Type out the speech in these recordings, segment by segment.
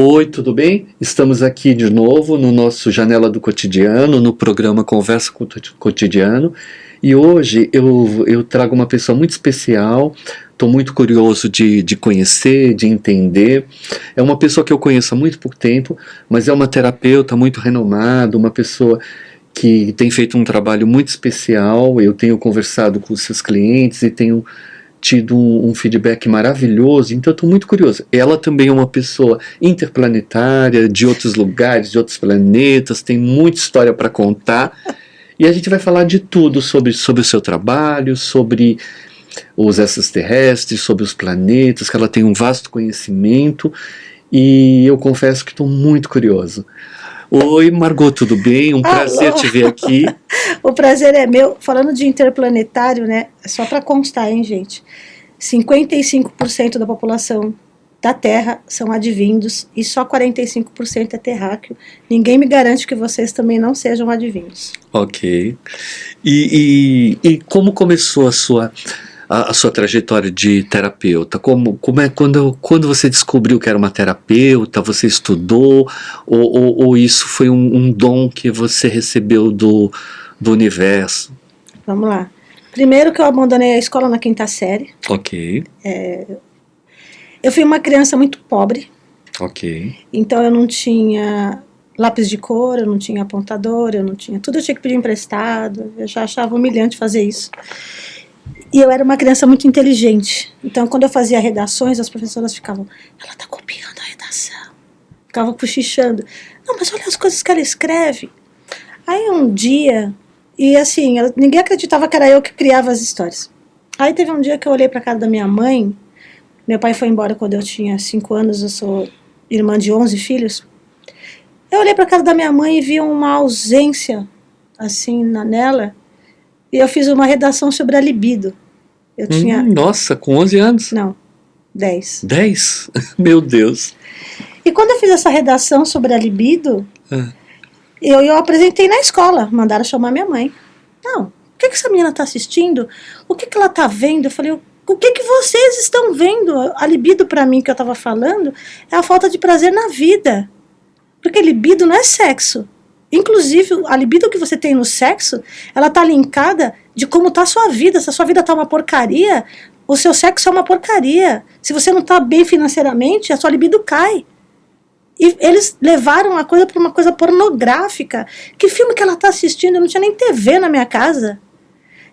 Oi, tudo bem? Estamos aqui de novo no nosso Janela do Cotidiano, no programa Conversa com o Cotidiano. E hoje eu trago uma pessoa muito especial, estou muito curioso de conhecer, de entender. É uma pessoa que eu conheço há muito pouco tempo, mas é uma terapeuta muito renomada, uma pessoa que tem feito um trabalho muito especial. Eu tenho conversado com os seus clientes e tenho tido um feedback maravilhoso, então eu estou muito curioso. Ela também é uma pessoa interplanetária, de outros lugares, de outros planetas, tem muita história para contar, e a gente vai falar de tudo sobre o seu trabalho, sobre os extraterrestres, sobre os planetas, que ela tem um vasto conhecimento, e eu confesso que estou muito curioso. Oi, Margot, tudo bem? Um prazer te ver aqui. O prazer é meu. Falando de interplanetário, né? Só para constar, hein, gente? 55% da população da Terra são advindos e só 45% é terráqueo. Ninguém me garante que vocês também não sejam advindos. Ok. E como começou a sua trajetória de terapeuta? Quando você descobriu que era uma terapeuta, você estudou, ou isso foi um dom que você recebeu do universo? Vamos lá. Primeiro que eu abandonei a escola na 5ª série. Ok. Eu fui uma criança muito pobre. Ok. Então eu não tinha lápis de cor, eu não tinha apontador, eu não tinha... Tudo eu tinha que pedir emprestado. Eu já achava humilhante fazer isso. E eu era uma criança muito inteligente. Então, quando eu fazia redações, as professoras ficavam, ela tá copiando a redação. Ficavam cochichando. Não, mas olha as coisas que ela escreve. Aí um dia, e assim, ninguém acreditava que era eu que criava as histórias. Aí teve um dia que eu olhei pra casa da minha mãe. Meu pai foi embora quando eu tinha 5 anos, eu sou irmã de 11 filhos. Eu olhei pra casa da minha mãe e vi uma ausência, assim, nela. E eu fiz uma redação sobre a libido. Eu tinha... Nossa, com 11 anos? Não, 10. 10? Meu Deus. E quando eu fiz essa redação sobre a libido, eu apresentei na escola. Mandaram chamar minha mãe. Não, o que essa menina está assistindo? O que ela está vendo? Eu falei, o que vocês estão vendo? A libido para mim que eu estava falando é a falta de prazer na vida. Porque libido não é sexo. Inclusive, a libido que você tem no sexo, ela está linkada de como está a sua vida. Se a sua vida está uma porcaria, o seu sexo é uma porcaria. Se você não está bem financeiramente, a sua libido cai. E eles levaram a coisa para uma coisa pornográfica. Que filme que ela está assistindo? Eu não tinha nem TV na minha casa.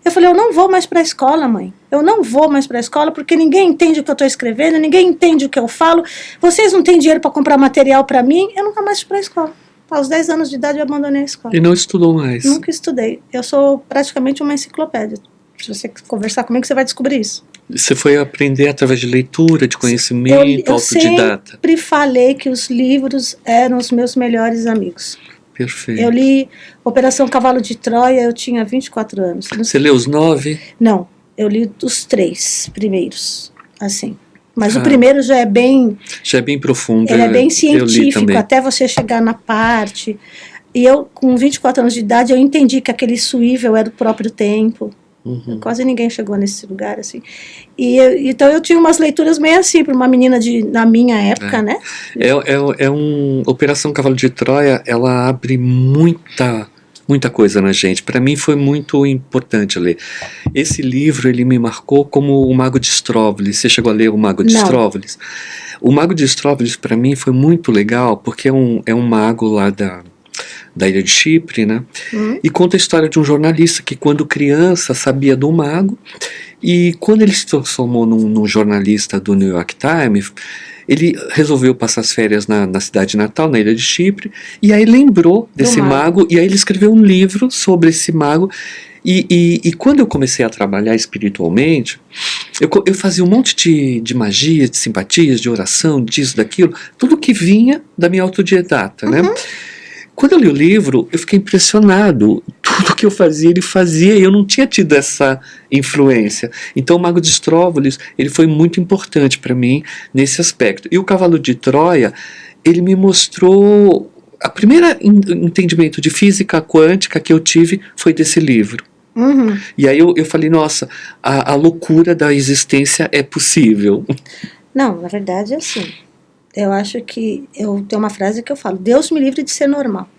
Eu falei, eu não vou mais para a escola, mãe. Eu não vou mais para a escola porque ninguém entende o que eu estou escrevendo, ninguém entende o que eu falo. Vocês não têm dinheiro para comprar material para mim, eu nunca mais fui para a escola. Aos 10 anos de idade eu abandonei a escola. E não estudou mais? Nunca estudei. Eu sou praticamente uma enciclopédia. Se você conversar comigo, você vai descobrir isso. Você foi aprender através de leitura, de conhecimento, eu autodidata? Eu sempre falei que os livros eram os meus melhores amigos. Perfeito. Eu li Operação Cavalo de Troia, eu tinha 24 anos. Você leu os 9? Não, eu li os 3 primeiros, assim. Mas o primeiro já é bem... Já é bem profundo. Ele é bem científico, até você chegar na parte. E eu, com 24 anos de idade, eu entendi que aquele suível era o próprio tempo. Quase ninguém chegou nesse lugar, assim. Então eu tinha umas leituras meio assim, para uma menina na minha época, né? Operação Cavalo de Troia, ela abre muita coisa na gente. Para mim foi muito importante ler. Esse livro, ele me marcou como o Mago de Stróvelis. Você chegou a ler o Mago de Stróvelis? O Mago de Stróvelis, para mim, foi muito legal, porque é um mago lá da ilha de Chipre, né? E conta a história de um jornalista que, quando criança, sabia do mago, e quando ele se transformou num jornalista do New York Times, ele resolveu passar as férias na cidade natal, na ilha de Chipre, e aí lembrou desse mago, e aí ele escreveu um livro sobre esse mago. E quando eu comecei a trabalhar espiritualmente, eu fazia um monte de magia, de simpatias, de oração, disso, daquilo, tudo que vinha da minha autodidata, né? Quando eu li o livro, eu fiquei impressionado. Tudo que eu fazia, ele fazia, e eu não tinha tido essa influência. Então o Mago de Stróvelis, ele foi muito importante para mim nesse aspecto. E o Cavalo de Troia, ele me mostrou... A primeira entendimento de física quântica que eu tive foi desse livro. E aí eu falei, nossa, a loucura da existência é possível. Não, na verdade é assim. eu acho que eu tenho uma frase que eu falo: Deus me livre de ser normal.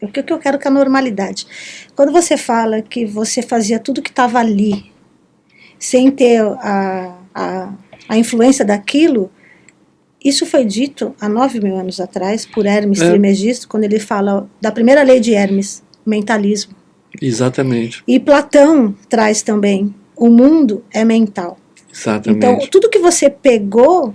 O que eu quero com a normalidade? Quando você fala que você fazia tudo que estava ali, sem ter a influência daquilo, isso foi dito há 9.000 anos atrás por Hermes Trismegisto, quando ele fala da primeira lei de Hermes, mentalismo. Exatamente. E Platão traz também: o mundo é mental. Exatamente. Então, tudo que você pegou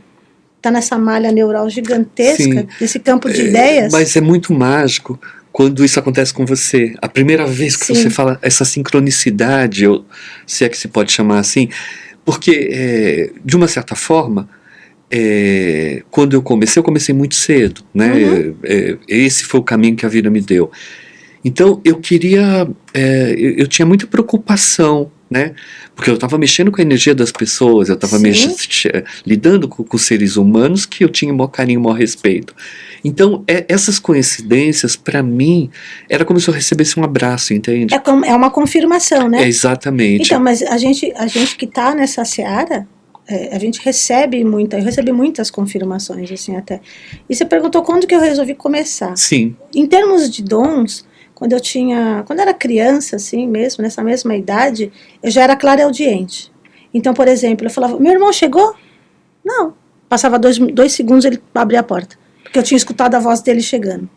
está nessa malha neural gigantesca, desse campo de ideias. Mas é muito mágico quando isso acontece com você. A primeira vez que você fala essa sincronicidade, se é que se pode chamar assim, porque, de uma certa forma, quando eu comecei muito cedo, né? Esse foi o caminho que a vida me deu. Então, eu queria, eu tinha muita preocupação, né? Porque eu estava mexendo com a energia das pessoas, eu estava lidando com seres humanos que eu tinha o maior carinho, o maior respeito. Então, essas coincidências, para mim, era como se eu recebesse um abraço, entende? É uma confirmação, né? Exatamente. Então, mas a gente que está nessa seara, a gente recebe eu recebi muitas confirmações, assim, até. E você perguntou quando que eu resolvi começar. Sim. Em termos de dons, quando eu era criança, assim mesmo, nessa mesma idade, eu já era clareaudiente. Então, por exemplo, eu falava: meu irmão chegou? Não. Passava 2 segundos, ele abria a porta, porque eu tinha escutado a voz dele chegando.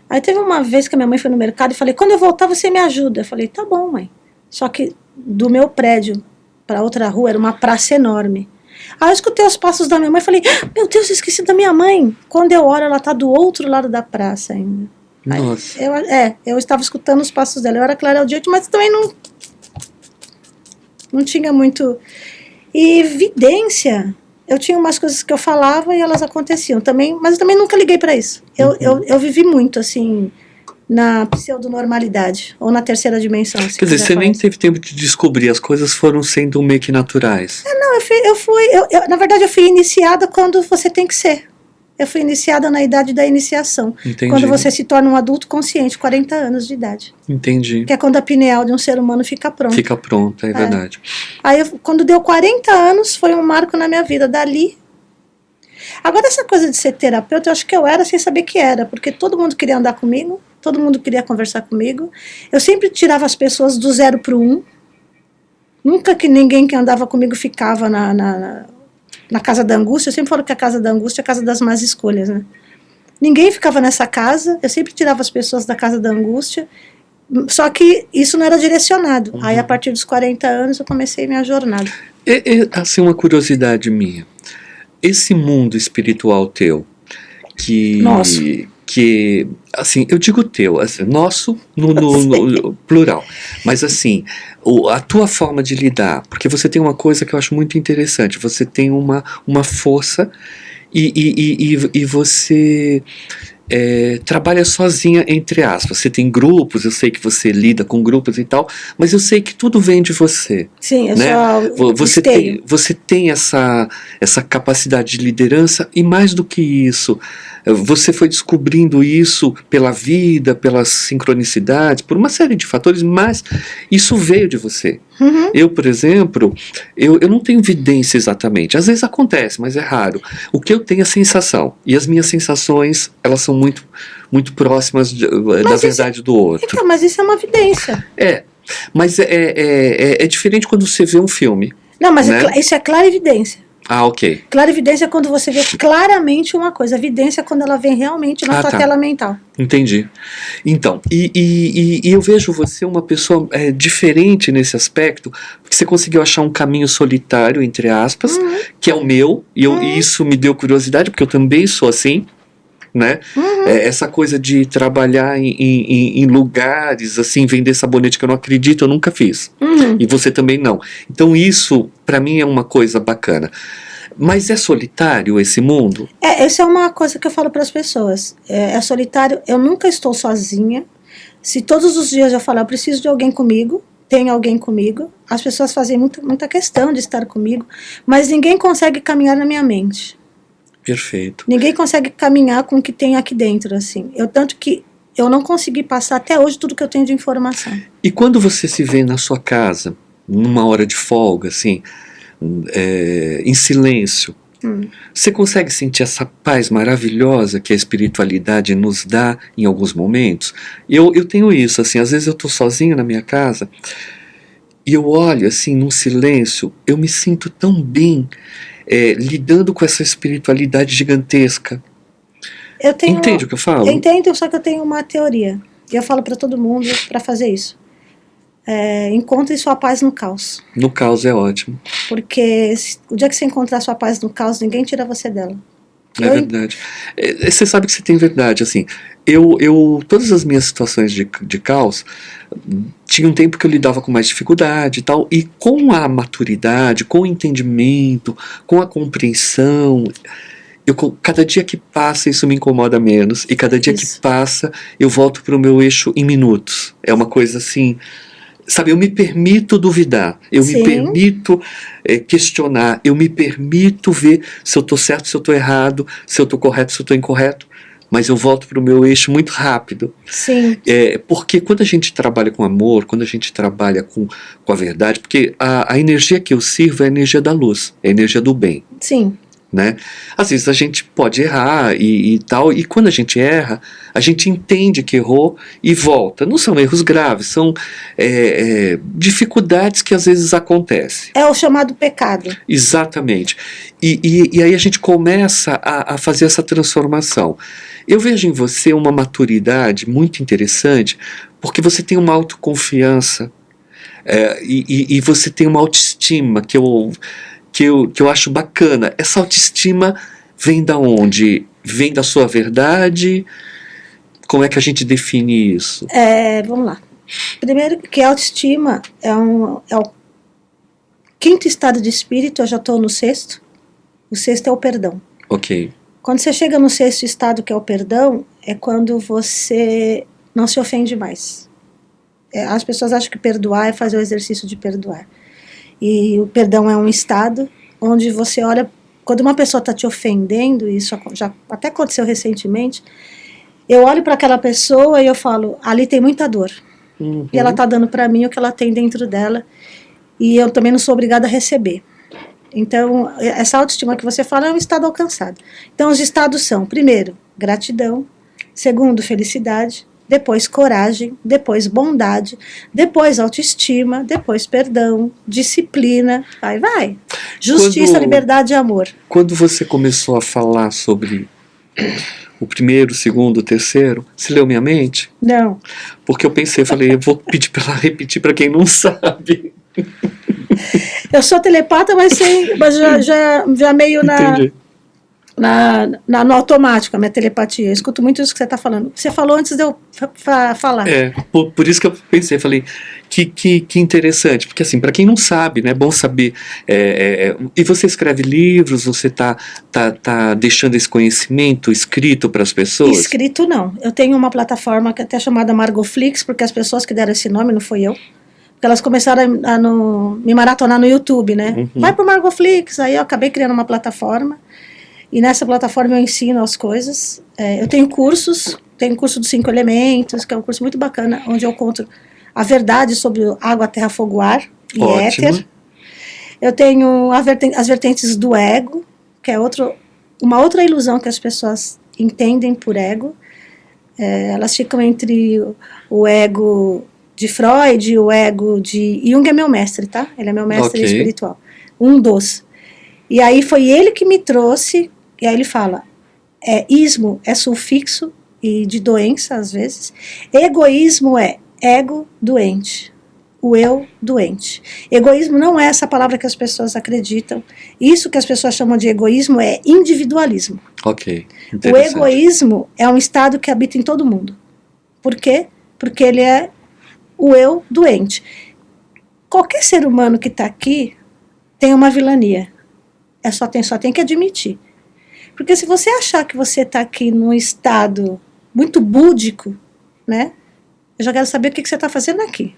Aí teve uma vez que a minha mãe foi no mercado e falei: quando eu voltar você me ajuda. Eu falei: tá bom, mãe. Só que do meu prédio para outra rua era uma praça enorme. Aí eu escutei os passos da minha mãe e falei: meu Deus, eu esqueci da minha mãe. Quando eu olho, ela está do outro lado da praça ainda. Nossa. Eu estava escutando os passos dela. Eu era clareaudiente, mas também não tinha muito. E vidência, eu tinha umas coisas que eu falava e elas aconteciam também, mas eu também nunca liguei para isso. Eu vivi muito assim na pseudonormalidade ou na terceira dimensão. Quer dizer, você nem teve tempo de descobrir, as coisas foram sendo meio que naturais. Não, na verdade eu fui iniciada quando você tem que ser. Eu fui iniciada na idade da iniciação. Entendi. Quando você se torna um adulto consciente, 40 anos de idade. Entendi. Que é quando a pineal de um ser humano fica pronta. Fica pronta, é verdade. Aí, quando deu 40 anos, foi um marco na minha vida. Dali. Agora, essa coisa de ser terapeuta, eu acho que eu era sem saber que era, porque todo mundo queria andar comigo, todo mundo queria conversar comigo. Eu sempre tirava as pessoas do 0 para o 1. Nunca que ninguém que andava comigo ficava na casa da angústia. Eu sempre falo que a casa da angústia é a casa das más escolhas, né? Ninguém ficava nessa casa, eu sempre tirava as pessoas da casa da angústia, só que isso não era direcionado. Aí, a partir dos 40 anos, eu comecei minha jornada. Assim, uma curiosidade minha. Esse mundo espiritual teu, Nosso. que, assim, eu digo teu, assim, nosso no plural, mas assim, a tua forma de lidar, porque você tem uma coisa que eu acho muito interessante, você tem uma força e você trabalha sozinha, entre aspas. Você tem grupos, eu sei que você lida com grupos e tal, mas eu sei que tudo vem de você. Sim, eu né? só Você tem essa capacidade de liderança, e mais do que isso, você foi descobrindo isso pela vida, pelas sincronicidades, por uma série de fatores, mas isso veio de você. Uhum. Eu, por exemplo, eu não tenho evidência exatamente. Às vezes acontece, mas é raro. O que eu tenho é sensação. E as minhas sensações, elas são muito, muito próximas da verdade do outro. Então, mas isso é uma evidência. Mas é diferente quando você vê um filme. Não, mas né? Isso é clara evidência. Ah, ok. Clarividência é quando você vê claramente uma coisa. A evidência é quando ela vem realmente na sua tela mental. Entendi. Então, e eu vejo você uma pessoa diferente nesse aspecto, porque você conseguiu achar um caminho solitário, entre aspas, que é o meu, e isso me deu curiosidade, porque eu também sou assim, né? Essa coisa de trabalhar em lugares, assim, vender sabonete que eu não acredito, eu nunca fiz. E você também não. Então isso, pra mim, é uma coisa bacana. Mas é solitário esse mundo? Essa é uma coisa que eu falo para as pessoas. É solitário, eu nunca estou sozinha. Se todos os dias eu falar, eu preciso de alguém comigo, tem alguém comigo, as pessoas fazem muita questão de estar comigo, mas ninguém consegue caminhar na minha mente. Perfeito. Ninguém consegue caminhar com o que tem aqui dentro, assim. Tanto que eu não consegui passar até hoje tudo que eu tenho de informação. E quando você se vê na sua casa, numa hora de folga, assim, em silêncio, Você consegue sentir essa paz maravilhosa que a espiritualidade nos dá em alguns momentos? Eu tenho isso, assim, às vezes eu estou sozinho na minha casa e eu olho assim, num silêncio, eu me sinto tão bem lidando com essa espiritualidade gigantesca. Entende o que eu falo? Eu entendo, só que eu tenho uma teoria. E eu falo para todo mundo para fazer isso. Encontre sua paz no caos. No caos é ótimo. Porque o dia que você encontrar sua paz no caos, ninguém tira você dela. É verdade. Você sabe que você tem verdade, assim. Todas as minhas situações de caos, tinha um tempo que eu lidava com mais dificuldade e tal, e com a maturidade, com o entendimento, com a compreensão, cada dia que passa isso me incomoda menos, e cada dia que passa eu volto para o meu eixo em minutos. É uma coisa assim, sabe, eu me permito duvidar, eu me permito questionar, eu me permito ver se eu estou certo, se eu estou errado, se eu estou correto, se eu estou incorreto, mas eu volto para o meu eixo muito rápido. Sim. Porque quando a gente trabalha com amor, quando a gente trabalha com a verdade, porque a energia que eu sirvo é a energia da luz, é a energia do bem. Sim. Né? Às vezes a gente pode errar e tal, e quando a gente erra, a gente entende que errou e volta. Não são erros graves, são dificuldades que às vezes acontecem. É o chamado pecado. Exatamente. E aí a gente começa a fazer essa transformação. Eu vejo em você uma maturidade muito interessante, porque você tem uma autoconfiança e você tem uma autoestima que eu acho bacana. Essa autoestima vem da onde? Vem da sua verdade? Como é que a gente define isso? Vamos lá. Primeiro que a autoestima é o quinto estado de espírito, eu já estou no sexto. O sexto é o perdão. Ok. Quando você chega no sexto estado, que é o perdão, é quando você não se ofende mais. As pessoas acham que perdoar é fazer o exercício de perdoar. E o perdão é um estado onde você olha, quando uma pessoa está te ofendendo, isso já até aconteceu recentemente, eu olho para aquela pessoa e eu falo, ali tem muita dor. Uhum. E ela está dando para mim o que ela tem dentro dela, e eu também não sou obrigada a receber. Então, essa autoestima que você fala é um estado alcançado. Então, os estados são, primeiro, gratidão, segundo, felicidade, depois coragem, depois bondade, depois autoestima, depois perdão, disciplina, vai. Justiça, liberdade e amor. Quando você começou a falar sobre o primeiro, o segundo, o terceiro, você leu minha mente? Não. Porque eu falei, eu vou pedir para ela repetir para quem não sabe. Eu sou telepata, mas já meio no automático, a minha telepatia. Eu escuto muito isso que você está falando. Você falou antes de eu falar. Por isso que eu falei, que interessante, porque assim, para quem não sabe, né, é bom saber, e você escreve livros, você tá deixando esse conhecimento escrito para as pessoas? Escrito não, eu tenho uma plataforma que é até chamada Margoflix, porque as pessoas que deram esse nome, não fui eu, porque elas começaram a me maratonar no YouTube, né, vai pro Margoflix, aí eu acabei criando uma plataforma. E nessa plataforma eu ensino as coisas. Eu tenho cursos, tenho o curso dos 5 elementos, que é um curso muito bacana, onde eu conto a verdade sobre água, terra, fogo, ar e Ótimo. éter. Eu tenho as vertentes do ego, que é uma outra ilusão que as pessoas entendem por ego. Elas ficam entre o ego de Freud e o ego de... Jung é meu mestre, tá? Ele é meu mestre espiritual. Um dos. E aí foi ele que me trouxe... E aí ele fala, ismo é sufixo e de doença às vezes, egoísmo é ego doente, o eu doente. Egoísmo não é essa palavra que as pessoas acreditam, isso que as pessoas chamam de egoísmo é individualismo. Ok, o egoísmo é um estado que habita em todo mundo. Por quê? Porque ele é o eu doente. Qualquer ser humano que está aqui tem uma vilania, só tem que admitir. Porque se você achar que você está aqui num estado muito búdico, né? Eu já quero saber o que você está fazendo aqui.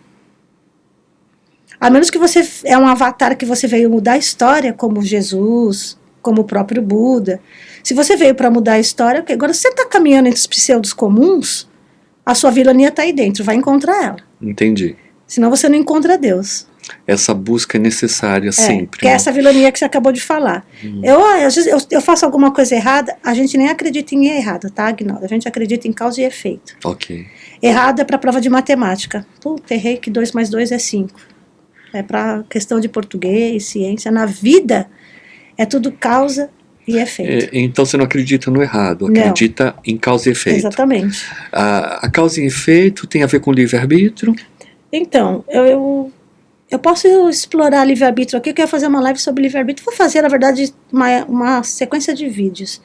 A menos que você é um avatar que você veio mudar a história, como Jesus, como o próprio Buda. Se você veio para mudar a história, okay, agora se você está caminhando entre os pseudos comuns, a sua vilania está aí dentro, vai encontrar ela. Entendi. Senão você não encontra Deus. Essa busca é necessária sempre. Que é essa vilania que você acabou de falar. Às vezes, eu faço alguma coisa errada, a gente nem acredita em errado, tá, Agnaldo? A gente acredita em causa e efeito. Ok. Errado é para prova de matemática. Puta, errei que 2 mais 2 é 5. É para questão de português, ciência. Na vida, é tudo causa e efeito. Então você não acredita no errado, acredita em causa e efeito. Exatamente. A causa e efeito tem a ver com livre-arbítrio? Então, eu posso explorar livre-arbítrio aqui, eu quero fazer uma live sobre livre-arbítrio. Vou fazer, na verdade, uma sequência de vídeos.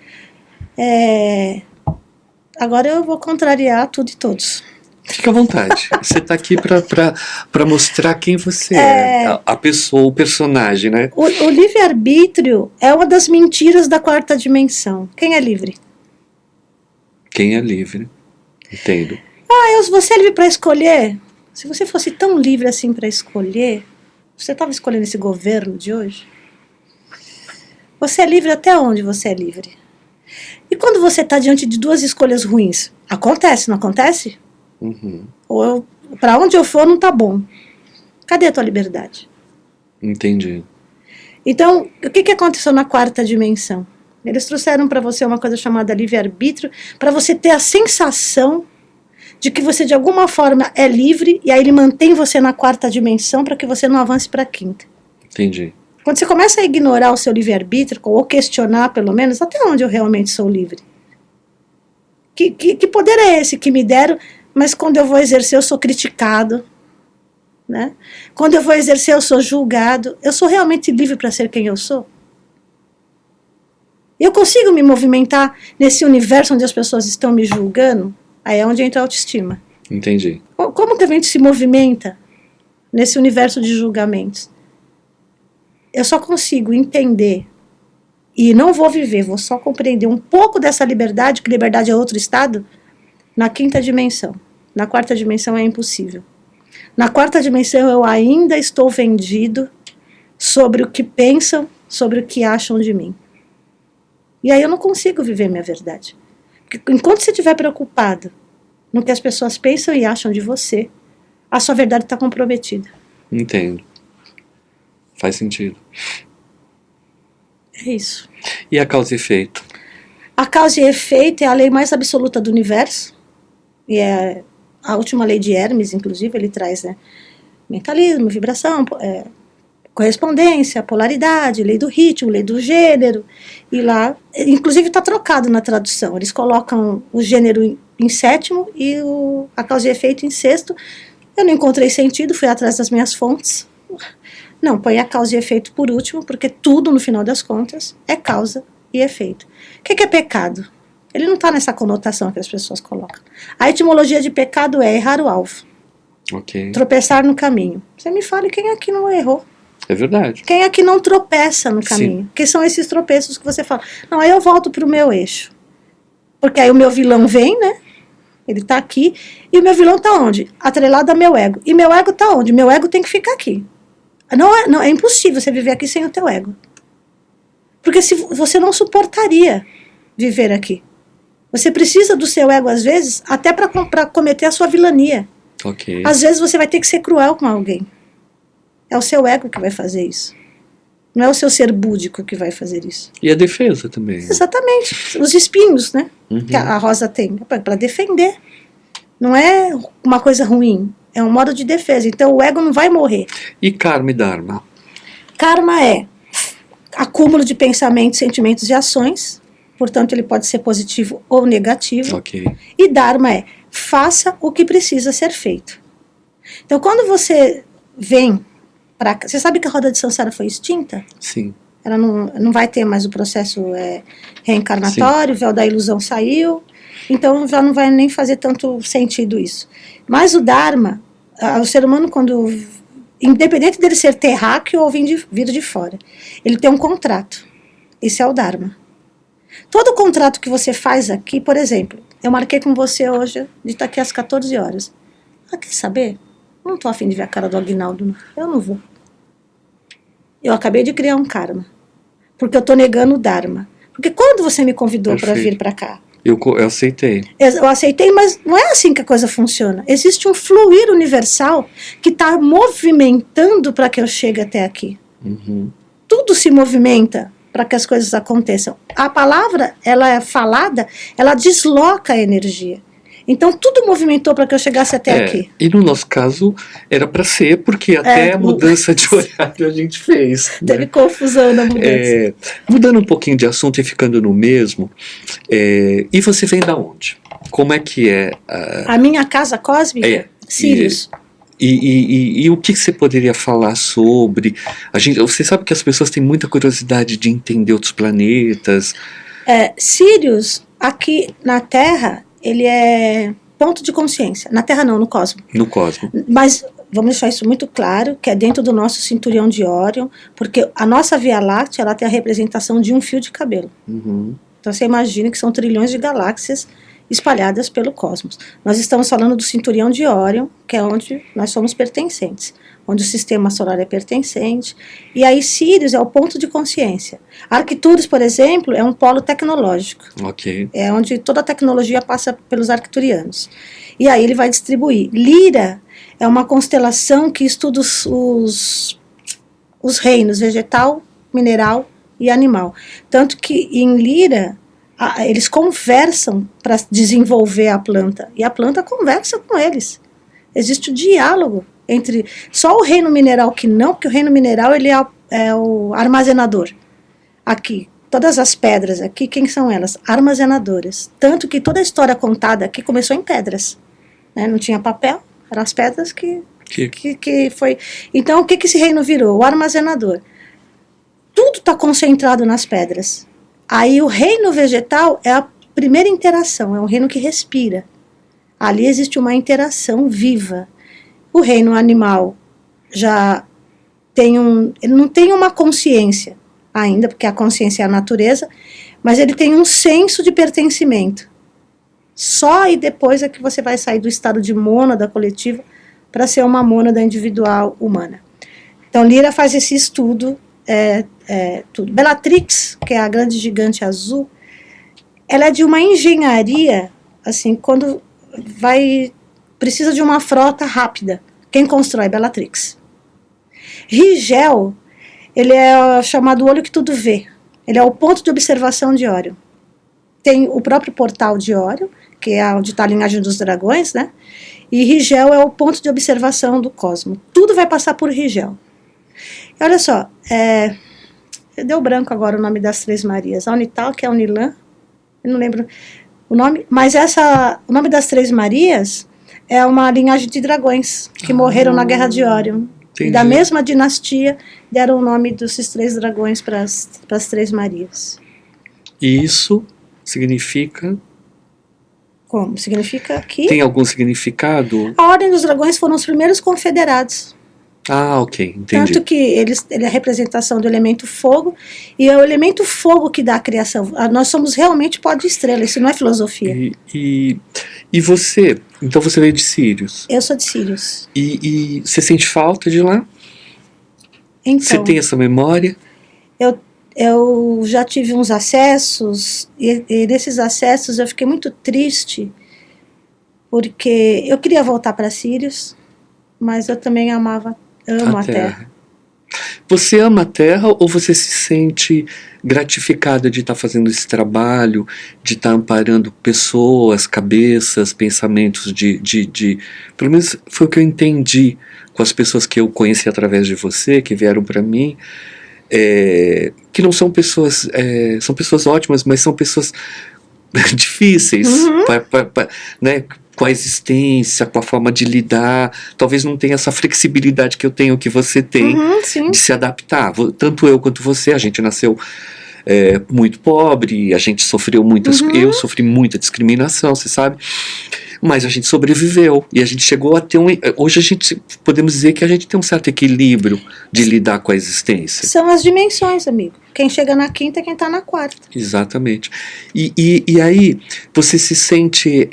Agora eu vou contrariar tudo e todos. Fica à vontade. Você está aqui para mostrar quem você é. A pessoa, o personagem, né? O livre-arbítrio é uma das mentiras da 4ª dimensão. Quem é livre? Quem é livre. Entendo. Você é livre para escolher? Se você fosse tão livre assim para escolher, você estava escolhendo esse governo de hoje? Você é livre até onde você é livre? E quando você está diante de 2 escolhas ruins? Acontece, não acontece? Ou para onde eu for não tá bom. Cadê a tua liberdade? Entendi. Então, o que aconteceu na 4ª dimensão? Eles trouxeram para você uma coisa chamada livre-arbítrio, para você ter a sensação de que você de alguma forma é livre, e aí ele mantém você na 4ª dimensão para que você não avance para a 5ª. Entendi. Quando você começa a ignorar o seu livre-arbítrio, ou questionar pelo menos, até onde eu realmente sou livre? Que poder é esse que me deram, mas quando eu vou exercer eu sou criticado, né? Quando eu vou exercer eu sou julgado. Eu sou realmente livre para ser quem eu sou? Eu consigo me movimentar nesse universo onde as pessoas estão me julgando? Aí é onde entra a autoestima. Entendi. Como que a gente se movimenta nesse universo de julgamentos? Eu só consigo entender, e não vou viver, vou só compreender um pouco dessa liberdade, que liberdade é outro estado, na 5ª dimensão. Na 4ª dimensão é impossível. Na 4ª dimensão eu ainda estou vendido sobre o que pensam, sobre o que acham de mim. E aí eu não consigo viver minha verdade. Porque enquanto você estiver preocupado no que as pessoas pensam e acham de você, a sua verdade está comprometida. Entendo. Faz sentido. É isso. E a causa e efeito? A causa e efeito é a lei mais absoluta do universo. E é a última lei de Hermes, inclusive, ele traz, né, mentalismo, vibração, correspondência, polaridade, lei do ritmo, lei do gênero. E lá, inclusive está trocado na tradução. Eles colocam o gênero em 7º e a causa e efeito em 6º. Eu não encontrei sentido, fui atrás das minhas fontes. Não, põe a causa e efeito por último, porque tudo, no final das contas, é causa e efeito. O que é pecado? Ele não está nessa conotação que as pessoas colocam. A etimologia de pecado é errar o alvo. Ok. Tropeçar no caminho. Você me fale quem aqui não errou. É verdade. Quem aqui não tropeça no caminho? Sim. Que são esses tropeços que você fala. Não, aí eu volto para o meu eixo. Porque aí o meu vilão vem, né? Ele está aqui. E o meu vilão está onde? Atrelado ao meu ego. E meu ego está onde? Meu ego tem que ficar aqui. Não, é impossível você viver aqui sem o teu ego. Porque você não suportaria viver aqui. Você precisa do seu ego, às vezes, até para cometer a sua vilania. Ok. Às vezes você vai ter que ser cruel com alguém. É o seu ego que vai fazer isso. Não é o seu ser búdico que vai fazer isso. E a defesa também. Exatamente. Os espinhos, né? Que a Rosa tem. Para defender. Não é uma coisa ruim. É um modo de defesa. Então o ego não vai morrer. E karma e dharma? Karma é acúmulo de pensamentos, sentimentos e ações. Portanto, ele pode ser positivo ou negativo. Ok. E dharma é faça o que precisa ser feito. Então, quando você vem para... Você sabe que a roda de Sansara foi extinta? Sim. Ela não vai ter mais o processo reencarnatório, o véu da ilusão saiu. Então, já não vai nem fazer tanto sentido isso. Mas o dharma, o ser humano, quando... Independente dele ser terráqueo ou vir de fora, ele tem um contrato. Esse é o dharma. Todo contrato que você faz aqui, por exemplo, eu marquei com você hoje de estar aqui às 14 horas. Ah, quer saber? Não estou a fim de ver a cara do Agnaldo, não. Eu não vou. Eu acabei de criar um karma. Porque eu estou negando o dharma. Porque quando você me convidou para vir para cá, Eu aceitei. Eu aceitei, mas não é assim que a coisa funciona. Existe um fluir universal que está movimentando para que eu chegue até aqui. Uhum. Tudo se movimenta para que as coisas aconteçam. A palavra, ela é falada, ela desloca a energia. Então, tudo movimentou para que eu chegasse até aqui. E no nosso caso, era para ser, porque até a mudança de horário a gente fez. Teve confusão na mudança. Mudando um pouquinho de assunto e ficando no mesmo, e você vem da onde? Como é que é? A minha casa cósmica? Sírius. E o que você poderia falar sobre? Você sabe que as pessoas têm muita curiosidade de entender outros planetas. Sírius, aqui na Terra, ele é ponto de consciência. Na Terra não, no cosmos. No cosmos. Mas vamos deixar isso muito claro, que é dentro do nosso cinturão de Órion, porque a nossa Via Láctea, ela tem a representação de um fio de cabelo. Uhum. Então você imagina que são trilhões de galáxias espalhadas pelo cosmos. Nós estamos falando do cinturão de Órion, que é onde nós somos pertencentes, onde o sistema solar é pertencente, e aí Sírius é o ponto de consciência. Arcturus, por exemplo, é um polo tecnológico. Ok. É onde toda a tecnologia passa pelos arcturianos. E aí ele vai distribuir. Lira é uma constelação que estuda os reinos vegetal, mineral e animal. Tanto que em Lira, eles conversam para desenvolver a planta. E a planta conversa com eles. Existe o diálogo entre... Só o reino mineral que não, porque o reino mineral ele é o armazenador. Aqui, todas as pedras aqui, quem são elas? Armazenadoras. Tanto que toda a história contada aqui começou em pedras. Né? Não tinha papel, eram as pedras que foi... Então, o que esse reino virou? O armazenador. Tudo está concentrado nas pedras. Aí o reino vegetal é a primeira interação, é um reino que respira. Ali existe uma interação viva. O reino animal já tem ele não tem uma consciência ainda, porque a consciência é a natureza, mas ele tem um senso de pertencimento. Só aí depois é que você vai sair do estado de mônada coletiva para ser uma mônada individual humana. Então Lira faz esse estudo, tudo. Bellatrix, que é a grande gigante azul, ela é de uma engenharia, assim, quando precisa de uma frota rápida. Quem constrói? Bellatrix. Rigel, ele é chamado olho que tudo vê. Ele é o ponto de observação de Órion. Tem o próprio portal de Órion, que é onde está a linhagem dos dragões, né? E Rigel é o ponto de observação do cosmos. Tudo vai passar por Rigel. E olha só, deu branco agora o nome das Três Marias. A Unital, que é a Unilan, eu não lembro o nome, mas o nome das Três Marias é uma linhagem de dragões que morreram na Guerra de Órion. E da mesma dinastia deram o nome desses três dragões para as Três Marias. E isso significa... Como? Significa que... Tem algum significado? A Ordem dos Dragões foram os primeiros confederados. Ah, ok, entendi. Tanto que ele é a representação do elemento fogo, e é o elemento fogo que dá a criação. Nós somos realmente pó de estrela, isso não é filosofia. E você, então você veio de Sírius? Eu sou de Sírius. E você sente falta de lá? Então, você tem essa memória? Eu já tive uns acessos, e nesses acessos eu fiquei muito triste, porque eu queria voltar para Sírius, mas eu também amo a Terra. Você ama a Terra ou você se sente gratificada de estar fazendo esse trabalho, de estar amparando pessoas, cabeças, pensamentos pelo menos foi o que eu entendi com as pessoas que eu conheci através de você, que vieram para mim, que não são pessoas, são pessoas ótimas, mas são pessoas difíceis, né, com a existência, com a forma de lidar, talvez não tenha essa flexibilidade que eu tenho, que você tem, de se adaptar. Tanto eu quanto você, a gente nasceu muito pobre, a gente sofreu eu sofri muita discriminação, você sabe, mas a gente sobreviveu, e a gente chegou a ter hoje a gente, podemos dizer que a gente tem um certo equilíbrio de lidar com a existência. São as dimensões, amigo. Quem chega na quinta é quem está na quarta. Exatamente. E aí, você se sente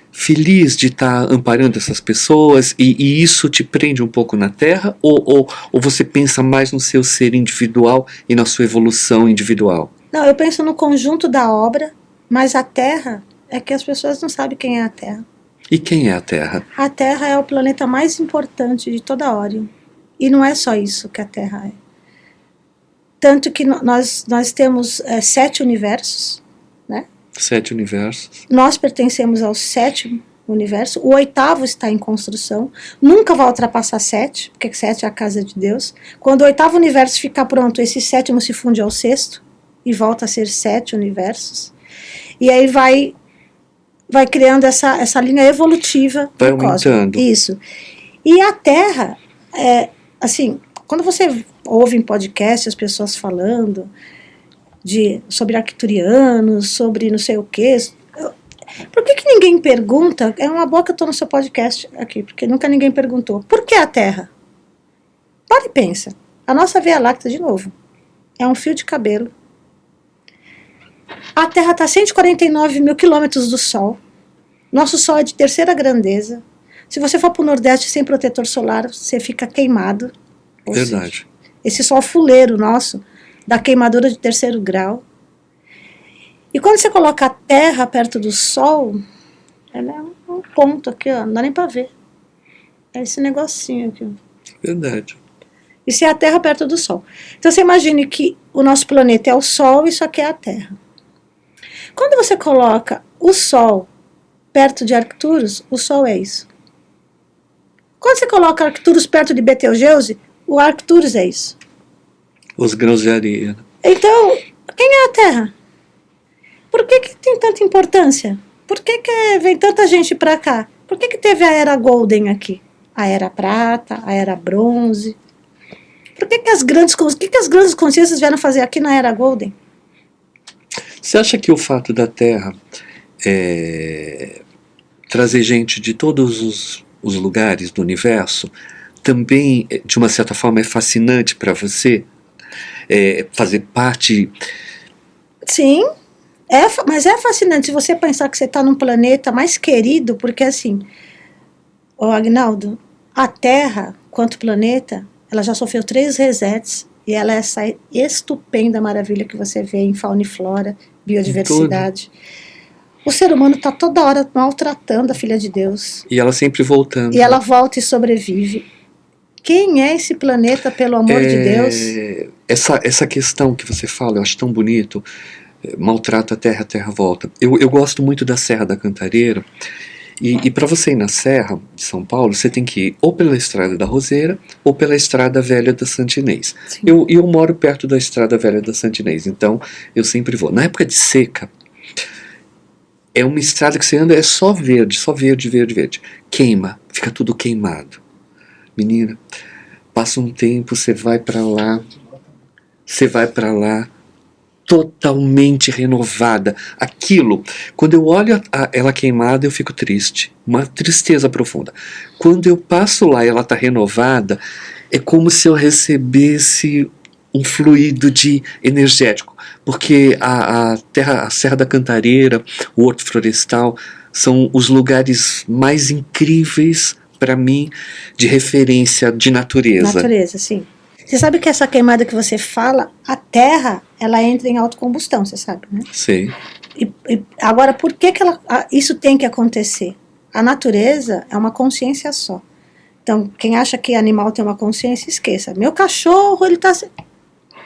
feliz de estar amparando essas pessoas, e isso te prende um pouco na Terra, ou você pensa mais no seu ser individual e na sua evolução individual? Não, eu penso no conjunto da obra, mas a Terra é que as pessoas não sabem quem é a Terra. E quem é a Terra? A Terra é o planeta mais importante de toda a Órion. E não é só isso que a Terra é. Tanto que nós temos 7 universos, né? 7 universos. Nós pertencemos ao 7º universo. O 8º está em construção. Nunca vai ultrapassar 7, porque 7 é a casa de Deus. Quando o 8º universo ficar pronto, esse 7º se funde ao 6º e volta a ser 7 universos. E aí vai criando essa linha evolutiva. Vai aumentando. Isso. E a Terra, assim, quando você ouve em podcast as pessoas falando sobre arcturianos, sobre não sei o quê, por que ninguém pergunta? É uma boa que eu estou no seu podcast aqui, porque nunca ninguém perguntou. Por que a Terra? Para e pensa. A nossa Via Láctea, de novo, é um fio de cabelo. A Terra está a 149 mil quilômetros do Sol. Nosso Sol é de terceira grandeza. Se você for para o Nordeste sem protetor solar, você fica queimado. Verdade. Seja, esse Sol fuleiro nosso, dá queimadura de 3º grau. E quando você coloca a Terra perto do Sol, ela é um ponto aqui, ó, não dá nem para ver. É esse negocinho aqui. Verdade. Isso é a Terra perto do Sol. Então você imagine que o nosso planeta é o Sol e isso aqui é a Terra. Quando você coloca o Sol perto de Arcturus, o Sol é isso. Quando você coloca Arcturus perto de Betelgeuse, o Arcturus é isso. Os grãos de areia. Então, quem é a Terra? Por que tem tanta importância? Por que vem tanta gente para cá? Por que teve a Era Golden aqui? A Era Prata, a Era Bronze? Por que as grandes consciências vieram fazer aqui na Era Golden? Você acha que o fato da Terra trazer gente de todos os lugares do universo também, de uma certa forma, é fascinante para você? Fazer parte... Sim, mas é fascinante se você pensar que você está num planeta mais querido, porque assim, Agnaldo, a Terra, quanto planeta, ela já sofreu 3 resets e ela é essa estupenda maravilha que você vê em fauna e flora, biodiversidade. O ser humano está toda hora maltratando a filha de Deus. E ela sempre voltando. E ela volta e sobrevive. Quem é esse planeta, pelo amor de Deus? Essa questão que você fala, eu acho tão bonito. Maltrata a terra volta. Eu gosto muito da Serra da Cantareira. E para você ir na Serra de São Paulo, você tem que ir ou pela Estrada da Roseira ou pela Estrada Velha da Santa Inês. Eu moro perto da Estrada Velha da Santa Inês, então eu sempre vou. Na época de seca, é uma estrada que você anda, é só verde, verde. Queima, fica tudo queimado. Menina, passa um tempo, você vai para lá, totalmente renovada. Aquilo, quando eu olho ela queimada, eu fico triste, uma tristeza profunda. Quando eu passo lá e ela está renovada, é como se eu recebesse um fluido energético, porque a Serra da Cantareira, o Horto Florestal, são os lugares mais incríveis para mim de referência de natureza. Natureza, sim. Você sabe que essa queimada que você fala, a Terra, ela entra em autocombustão, você sabe, né? Sim. Agora, por que isso tem que acontecer? A natureza é uma consciência só. Então, quem acha que animal tem uma consciência, esqueça. Meu cachorro, ele está...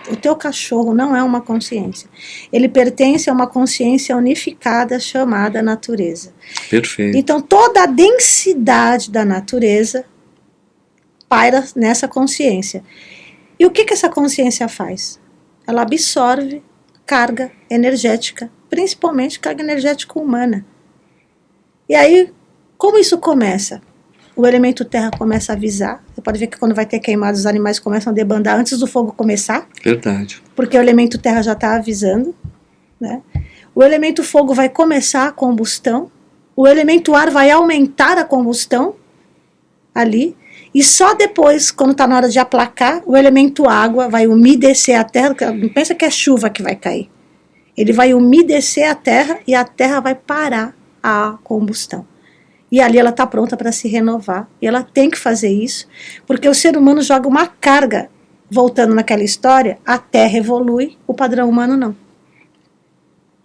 O teu cachorro não é uma consciência. Ele pertence a uma consciência unificada chamada natureza. Perfeito. Então, toda a densidade da natureza paira nessa consciência. E o que essa consciência faz? Ela absorve carga energética, principalmente carga energética humana. E aí, como isso começa? O elemento terra começa a avisar. Você pode ver que quando vai ter queimado, os animais começam a debandar antes do fogo começar. Verdade. Porque o elemento terra já está avisando, né? O elemento fogo vai começar a combustão. O elemento ar vai aumentar a combustão ali. E só depois, quando está na hora de aplacar, o elemento água vai umedecer a terra. Não pensa que é chuva que vai cair. Ele vai umedecer a terra e a terra vai parar a combustão. E ali ela está pronta para se renovar. E ela tem que fazer isso, porque o ser humano joga uma carga. Voltando naquela história, a Terra evolui, o padrão humano não.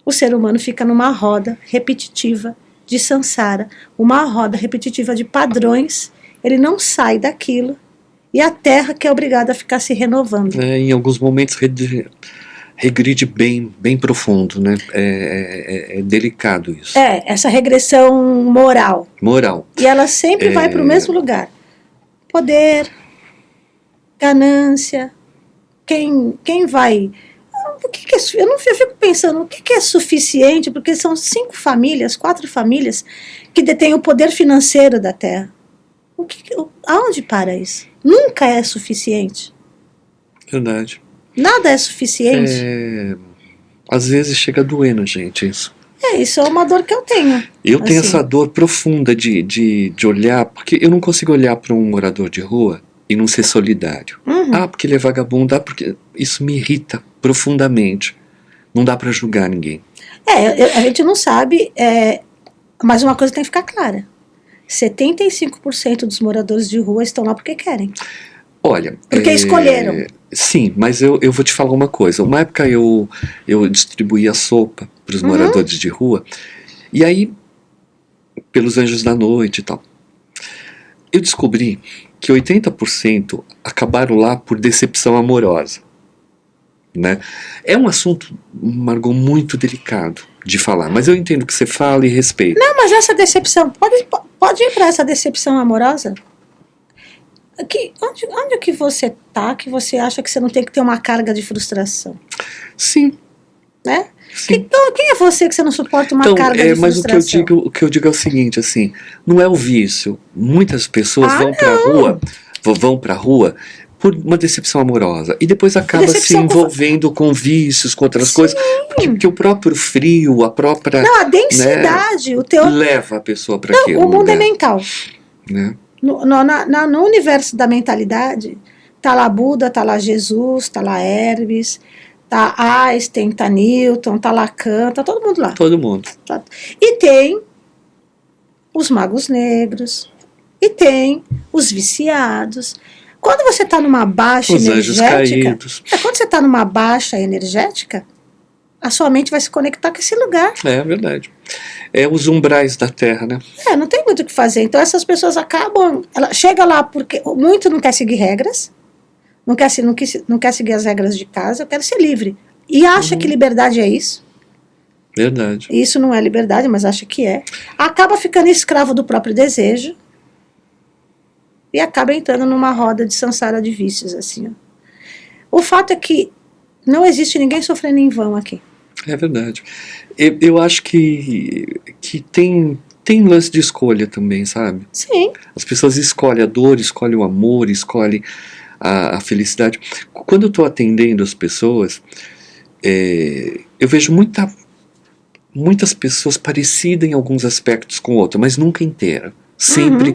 o ser humano fica numa roda repetitiva de samsara, uma roda repetitiva de padrões, ele não sai daquilo, e a Terra que é obrigada a ficar se renovando. Em alguns momentos regride bem profundo, né? É delicado isso. Essa regressão moral. E ela sempre vai para o mesmo lugar. Poder, ganância, quem vai... O que é, eu fico pensando, o que é suficiente, porque são 4 famílias que detêm o poder financeiro da Terra. Aonde para isso? Nunca é suficiente. Verdade. Nada é suficiente. Às vezes chega a doer na gente isso. Isso é uma dor que eu tenho. Eu tenho essa dor profunda de olhar, porque eu não consigo olhar para um morador de rua e não ser solidário. Porque ele é vagabundo, porque isso me irrita profundamente. Não dá para julgar ninguém. A gente não sabe, mas uma coisa tem que ficar clara. 75% dos moradores de rua estão lá porque querem. Olha... Porque escolheram. Sim, mas eu vou te falar uma coisa. Uma época eu distribuía sopa para os moradores de rua, e aí, pelos Anjos da Noite e tal, eu descobri que 80% acabaram lá por decepção amorosa. Né? É um assunto, Margot, muito delicado de falar, mas eu entendo que você fala e respeito. Não, mas essa decepção, pode ir para essa decepção amorosa? Onde que você tá que você acha que você não tem que ter uma carga de frustração? Sim. Né? Sim. Então, quem é você que você não suporta uma carga de mas frustração? o que eu digo é o seguinte, assim, não é o vício. Muitas pessoas vão pra rua por uma decepção amorosa e depois acaba se envolvendo com vícios, com outras coisas, porque o próprio frio, a própria... Não, a densidade, né, leva a pessoa para aquilo. O mundo é mental. Né? No universo da mentalidade, tá lá Buda, tá lá Jesus, tá lá Hermes, tá Einstein, tá Newton, tá Lacan, tá todo mundo lá. Todo mundo. E tem os magos negros, e tem os viciados. Quando você está numa baixa energética, quando você está numa baixa energética, a sua mente vai se conectar com esse lugar. É verdade. É os umbrais da Terra, né? Não tem muito o que fazer. Então essas pessoas acabam... Ela chega lá porque muito não quer seguir regras, não quer seguir as regras de casa, eu quero ser livre. E acha que liberdade é isso. Verdade. Isso não é liberdade, mas acha que é. Acaba ficando escravo do próprio desejo e acaba entrando numa roda de samsara de vícios, assim. Ó. O fato é que não existe ninguém sofrendo em vão aqui. É verdade. Eu acho que tem lance de escolha também, sabe? Sim. As pessoas escolhem a dor, escolhem o amor, escolhem a felicidade. Quando eu estou atendendo as pessoas, eu vejo muitas pessoas parecidas em alguns aspectos com outras, mas nunca inteira. Sempre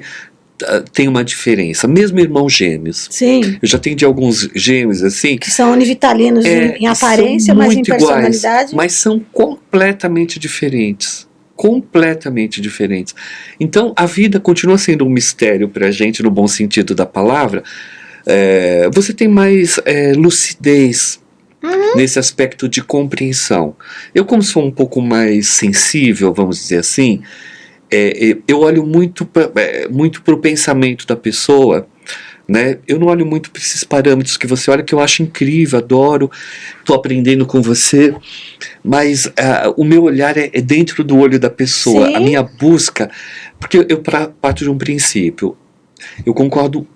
tem uma diferença, mesmo irmãos gêmeos. Sim. Eu já atendi alguns gêmeos assim que são univitalinos em aparência, mas em personalidade. Iguais, mas são completamente diferentes. Completamente diferentes. Então a vida continua sendo um mistério pra gente, no bom sentido da palavra. Você tem mais lucidez nesse aspecto de compreensão. Eu, como sou um pouco mais sensível, vamos dizer assim, eu olho muito para o pensamento da pessoa, né? Eu não olho muito para esses parâmetros que você olha, que eu acho incrível, adoro, estou aprendendo com você, mas o meu olhar é dentro do olho da pessoa. Sim. A minha busca, porque eu parto de um princípio, eu concordo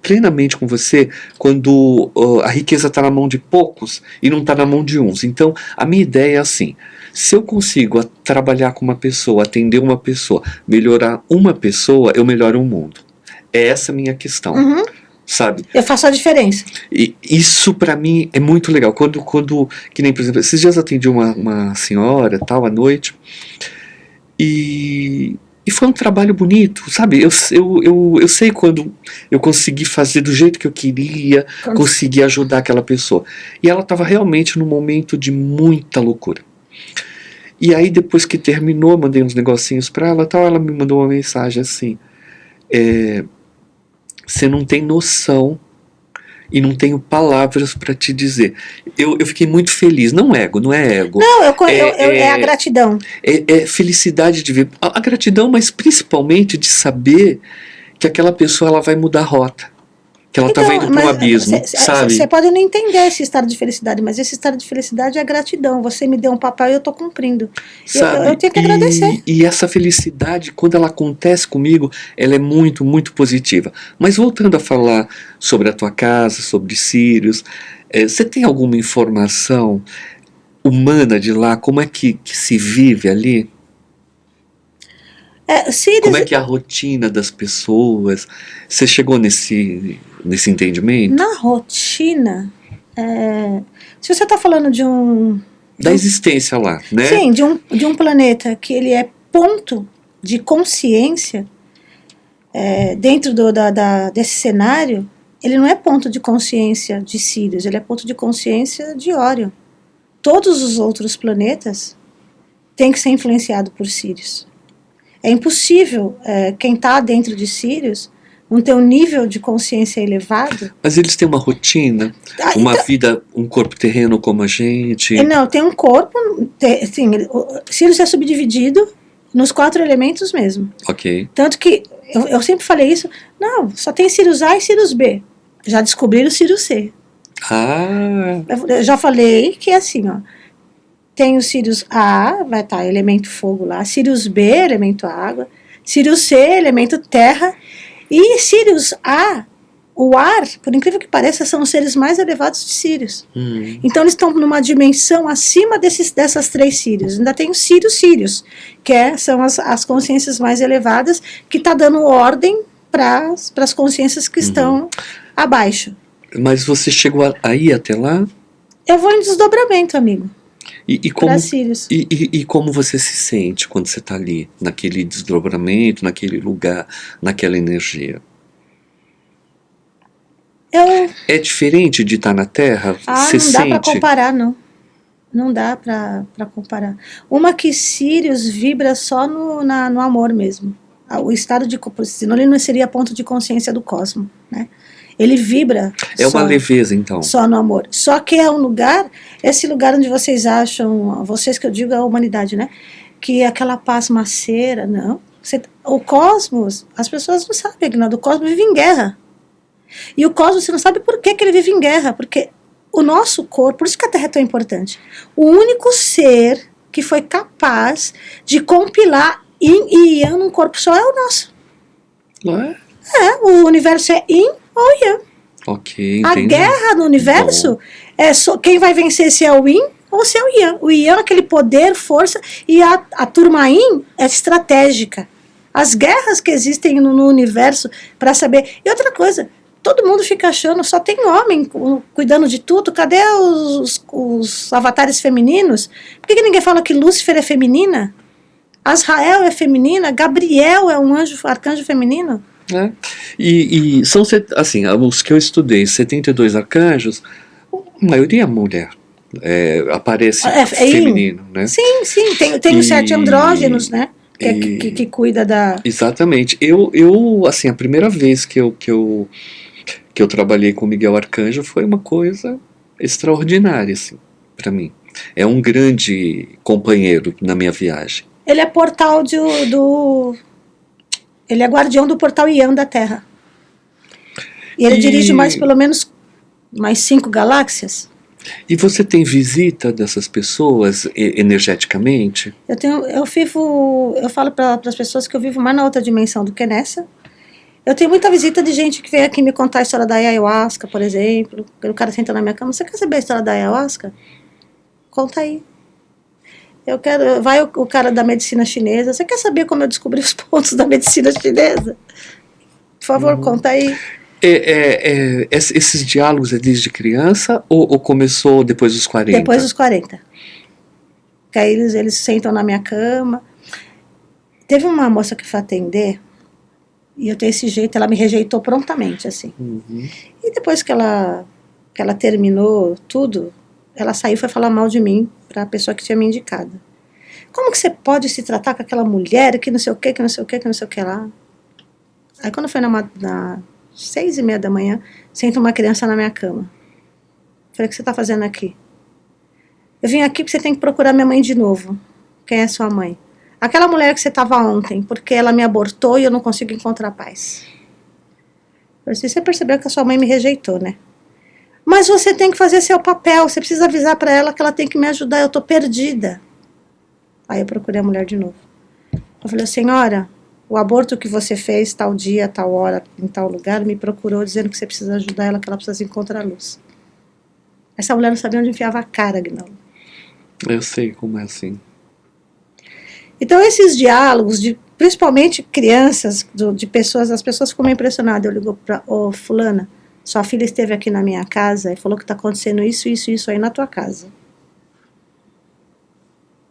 plenamente com você quando a riqueza está na mão de poucos e não está na mão de uns. Então a minha ideia é assim: se eu consigo trabalhar com uma pessoa, atender uma pessoa, melhorar uma pessoa, eu melhoro o mundo. É essa a minha questão, sabe? Eu faço a diferença. E isso pra mim é muito legal. Quando que nem, por exemplo, esses dias eu atendi uma senhora, tal, à noite, e foi um trabalho bonito, sabe? Eu sei quando eu consegui fazer do jeito que eu queria, consegui ajudar aquela pessoa. E ela estava realmente num momento de muita loucura. E aí depois que terminou, mandei uns negocinhos pra ela, tal, ela me mandou uma mensagem assim: você não tem noção e não tenho palavras para te dizer. Eu fiquei muito feliz. Não ego, não é ego. Não, é a gratidão. É felicidade de ver. A gratidão, mas principalmente de saber que aquela pessoa ela vai mudar a rota. Que ela estava indo para um abismo, sabe? Você pode não entender esse estado de felicidade, mas esse estado de felicidade é gratidão. Você me deu um papel e eu estou cumprindo. Eu tenho que agradecer. E essa felicidade, quando ela acontece comigo, ela é muito, muito positiva. Mas voltando a falar sobre a tua casa, sobre Sirius, você tem alguma informação humana de lá? Como é que se vive ali? Sirius, como é que é a rotina das pessoas? Você chegou nesse entendimento? Na rotina, se você está falando da existência lá, né? Sim, de um planeta que ele é ponto de consciência, dentro desse cenário, ele não é ponto de consciência de Sirius, ele é ponto de consciência de Órion. Todos os outros planetas têm que ser influenciados por Sirius. É impossível quem está dentro de Sirius não ter um nível de consciência elevado. Mas eles têm uma rotina, uma vida, um corpo terreno como a gente? Não, tem um corpo, sim, Sirius é subdividido nos 4 elementos mesmo. Ok. Tanto que, eu sempre falei isso, não, só tem Sirius A e Sirius B. Já descobriram o Sirius C. Ah! Eu já falei que é assim, ó. Tem o Sirius A, vai estar elemento fogo lá, Sirius B, elemento água, Sirius C, elemento terra, e Sirius A, o ar, por incrível que pareça, são os seres mais elevados de Sirius. Então eles estão numa dimensão acima dessas 3 Sirius. Ainda tem o Sirius, que são as consciências mais elevadas, que está dando ordem para as consciências que estão abaixo. Mas você chegou a ir até lá? Eu vou em desdobramento, amigo. E como você se sente quando você está ali, naquele desdobramento, naquele lugar, naquela energia? É diferente de estar na Terra? Você não dá para comparar, não. Não dá para comparar. Uma que Sirius vibra só no amor mesmo. O estado de... Senão ele não seria ponto de consciência do cosmos, né? Ele vibra. Uma leveza, então. Só no amor. Só que é um lugar, esse lugar onde vocês acham, vocês que eu digo a humanidade, né? Que é aquela paz maceira, não. O cosmos, as pessoas não sabem, Aguinaldo, o cosmos vive em guerra. E o cosmos, você não sabe por que ele vive em guerra, porque o nosso corpo, por isso que a Terra é tão importante, o único ser que foi capaz de compilar Yin e Yang num corpo só é o nosso. Não é? O universo é Yin ou Yang. Ok, a guerra no universo é só quem vai vencer, se é o Yin ou se é o Yang. O Yang é aquele poder, força, e a turma Yin é estratégica. As guerras que existem no universo para saber. E outra coisa, todo mundo fica achando, só tem homem cuidando de tudo, cadê os avatares femininos? Por que ninguém fala que Lúcifer é feminina? Azrael é feminina? Gabriel é um arcanjo feminino? E são, assim, os que eu estudei, 72 arcanjos, a maioria é mulher. Aparece feminino, né? Sim, tem os 7 andrógenos, né? Que cuida da... Exatamente. Eu assim, a primeira vez que eu trabalhei com Miguel Arcanjo foi uma coisa extraordinária, assim, para mim. É um grande companheiro na minha viagem. Ele é portal ele é guardião do portal Yang da Terra. E ele dirige pelo menos mais 5 galáxias. E você tem visita dessas pessoas energeticamente? Eu falo para as pessoas que eu vivo mais na outra dimensão do que nessa. Eu tenho muita visita de gente que vem aqui me contar a história da ayahuasca, por exemplo. O cara senta na minha cama, você quer saber a história da ayahuasca? Conta aí. Vai o cara da medicina chinesa, você quer saber como eu descobri os pontos da medicina chinesa? Por favor, conta aí. Esses diálogos é desde criança ou começou depois dos 40? Depois dos 40. Que aí eles sentam na minha cama. Teve uma moça que foi atender, e eu tenho esse jeito, ela me rejeitou prontamente, assim. E depois que ela terminou tudo, ela saiu e foi falar mal de mim para a pessoa que tinha me indicado. Como que você pode se tratar com aquela mulher que não sei o que, que não sei o que, que não sei o que lá? Aí quando foi 6:30 da manhã, senta uma criança na minha cama. Falei, o que você está fazendo aqui? Eu vim aqui porque você tem que procurar minha mãe de novo. Quem é sua mãe? Aquela mulher que você estava ontem, porque ela me abortou e eu não consigo encontrar paz. Eu disse, você percebeu que a sua mãe me rejeitou, né? Mas você tem que fazer seu papel, você precisa avisar para ela que ela tem que me ajudar, eu estou perdida. Aí eu procurei a mulher de novo. Eu falei, senhora, o aborto que você fez tal dia, tal hora, em tal lugar, me procurou dizendo que você precisa ajudar ela, que ela precisa encontrar a luz. Essa mulher não sabia onde enfiava a cara, Aguinaldo. Eu sei como é assim. Então esses diálogos, principalmente crianças, de pessoas, as pessoas ficam meio impressionadas. Eu ligo para, fulana, sua filha esteve aqui na minha casa e falou que está acontecendo isso aí na tua casa.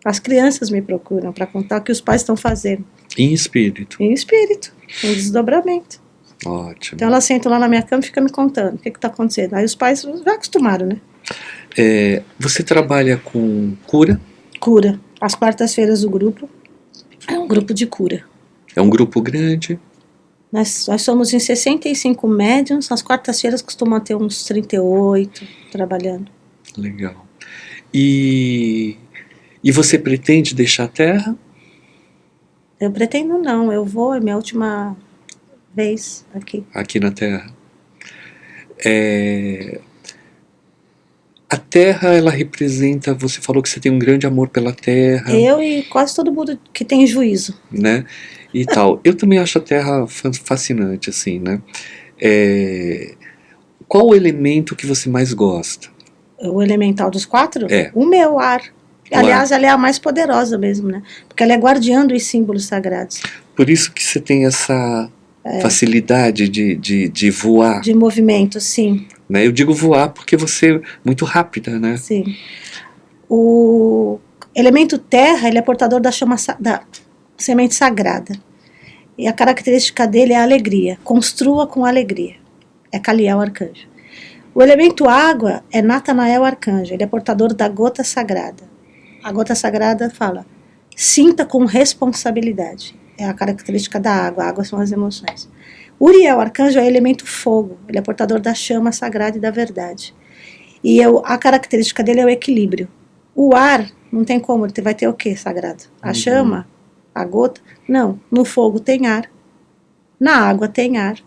As crianças me procuram para contar o que os pais estão fazendo. Em espírito. Em espírito, em desdobramento. Ótimo. Então elas sentam lá na minha cama e ficam me contando o que está acontecendo. Aí os pais já acostumaram, né? Você trabalha com cura? Cura. Às quartas-feiras o grupo é um grupo de cura. É um grupo grande? Nós somos em 65 médiums, nas quartas-feiras costumam ter uns 38 trabalhando. Legal. E você pretende deixar a Terra? Eu pretendo não, eu vou, é minha última vez aqui. Aqui na Terra. A Terra, ela representa, você falou que você tem um grande amor pela Terra. Eu e quase todo mundo que tem juízo. Né? E tal. Eu também acho a Terra fascinante, assim, né? Qual o elemento que você mais gosta? O elemental dos 4? É. O meu, ar. Aliás, ela é a mais poderosa mesmo, né? Porque ela é guardiã dos símbolos sagrados. Por isso que você tem essa facilidade de voar. De movimento, sim. Né? Eu digo voar porque você é muito rápida, né? Sim. O elemento terra, ele é portador da chama da semente sagrada. E a característica dele é a alegria. Construa com alegria. É Caliel, arcanjo. O elemento água é Natanael, arcanjo. Ele é portador da gota sagrada. A gota sagrada fala, sinta com responsabilidade. É a característica da água. A água são as emoções. Uriel, arcanjo, é elemento fogo. Ele é portador da chama sagrada e da verdade. E a característica dele é o equilíbrio. O ar, não tem como, ele vai ter o quê, sagrado? A chama? A gota? Não, no fogo tem ar. Na água tem ar.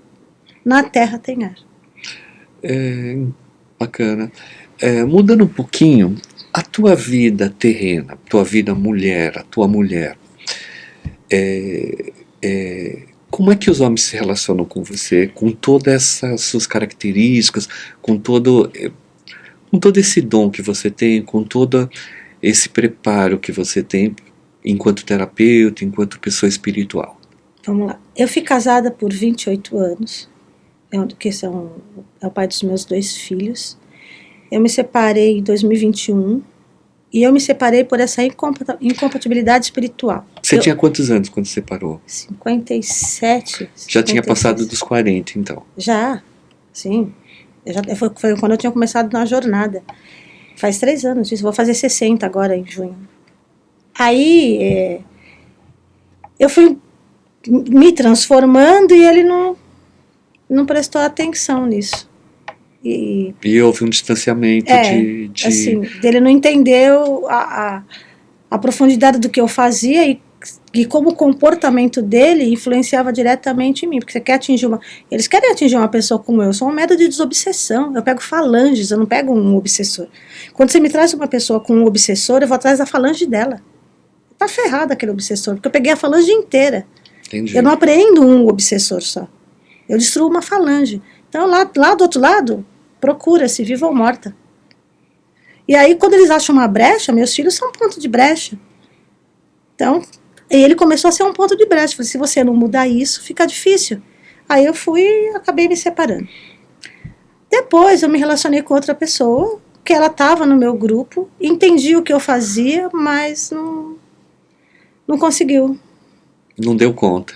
Na terra tem ar. Bacana. Mudando um pouquinho, a tua vida terrena, tua vida mulher, a tua mulher, como é que os homens se relacionam com você, com todas essas suas características, com todo esse dom que você tem, com todo esse preparo que você tem enquanto terapeuta, enquanto pessoa espiritual? Vamos lá. Eu fui casada por 28 anos, que é o pai dos meus 2 filhos. Eu me separei em 2021 e eu me separei por essa incompatibilidade espiritual. Você tinha quantos anos quando se separou? 57. Já tinha passado dos 40, então? Já, sim. Foi quando eu tinha começado na jornada. Faz 3 anos disso, vou fazer 60 agora em junho. Aí eu fui me transformando e ele não prestou atenção nisso. E houve um distanciamento assim, ele não entendeu a profundidade do que eu fazia e como o comportamento dele influenciava diretamente em mim, porque eles querem atingir uma pessoa como eu sou um método de desobsessão, eu pego falanges, eu não pego um obsessor. Quando você me traz uma pessoa com um obsessor, eu vou atrás da falange dela. Tá ferrado aquele obsessor, porque eu peguei a falange inteira. Entendi. Eu não apreendo um obsessor só, eu destruo uma falange. Então lá do outro lado, procura-se, viva ou morta. E aí quando eles acham uma brecha, meus filhos são um ponto de brecha. Então, ele começou a ser um ponto de brecha. Falei, se você não mudar isso, fica difícil. Aí eu fui e acabei me separando. Depois eu me relacionei com outra pessoa, que ela estava no meu grupo, entendi o que eu fazia, mas não conseguiu. Não deu conta.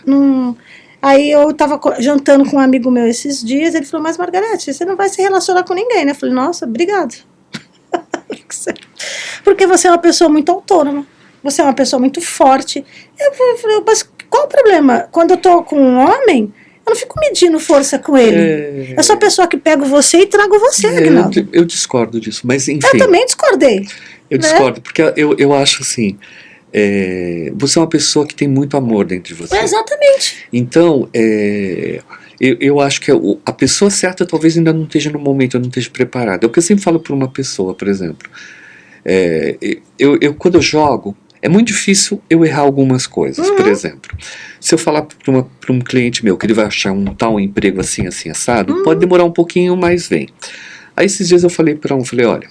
Aí eu estava jantando com um amigo meu esses dias, ele falou, mas Margarete, você não vai se relacionar com ninguém, né? Eu falei, nossa, obrigado. Porque você é uma pessoa muito autônoma, você é uma pessoa muito forte. Eu falei, mas qual o problema? Quando eu tô com um homem, Eu não fico medindo força com ele. Eu sou a pessoa que pego você e trago você, Aguinaldo. Eu discordo disso, mas enfim. Eu também discordei. Eu discordo, porque eu acho assim, você é uma pessoa que tem muito amor dentro de você. Exatamente. Então, eu acho que a pessoa certa talvez ainda não esteja no momento, não esteja preparada. É o que eu sempre falo para uma pessoa, por exemplo. Quando eu jogo, é muito difícil eu errar algumas coisas. Por exemplo, se eu falar para um cliente meu que ele vai achar um tal emprego assim, assim, assado, pode demorar um pouquinho, mas vem. Aí esses dias eu falei para olha,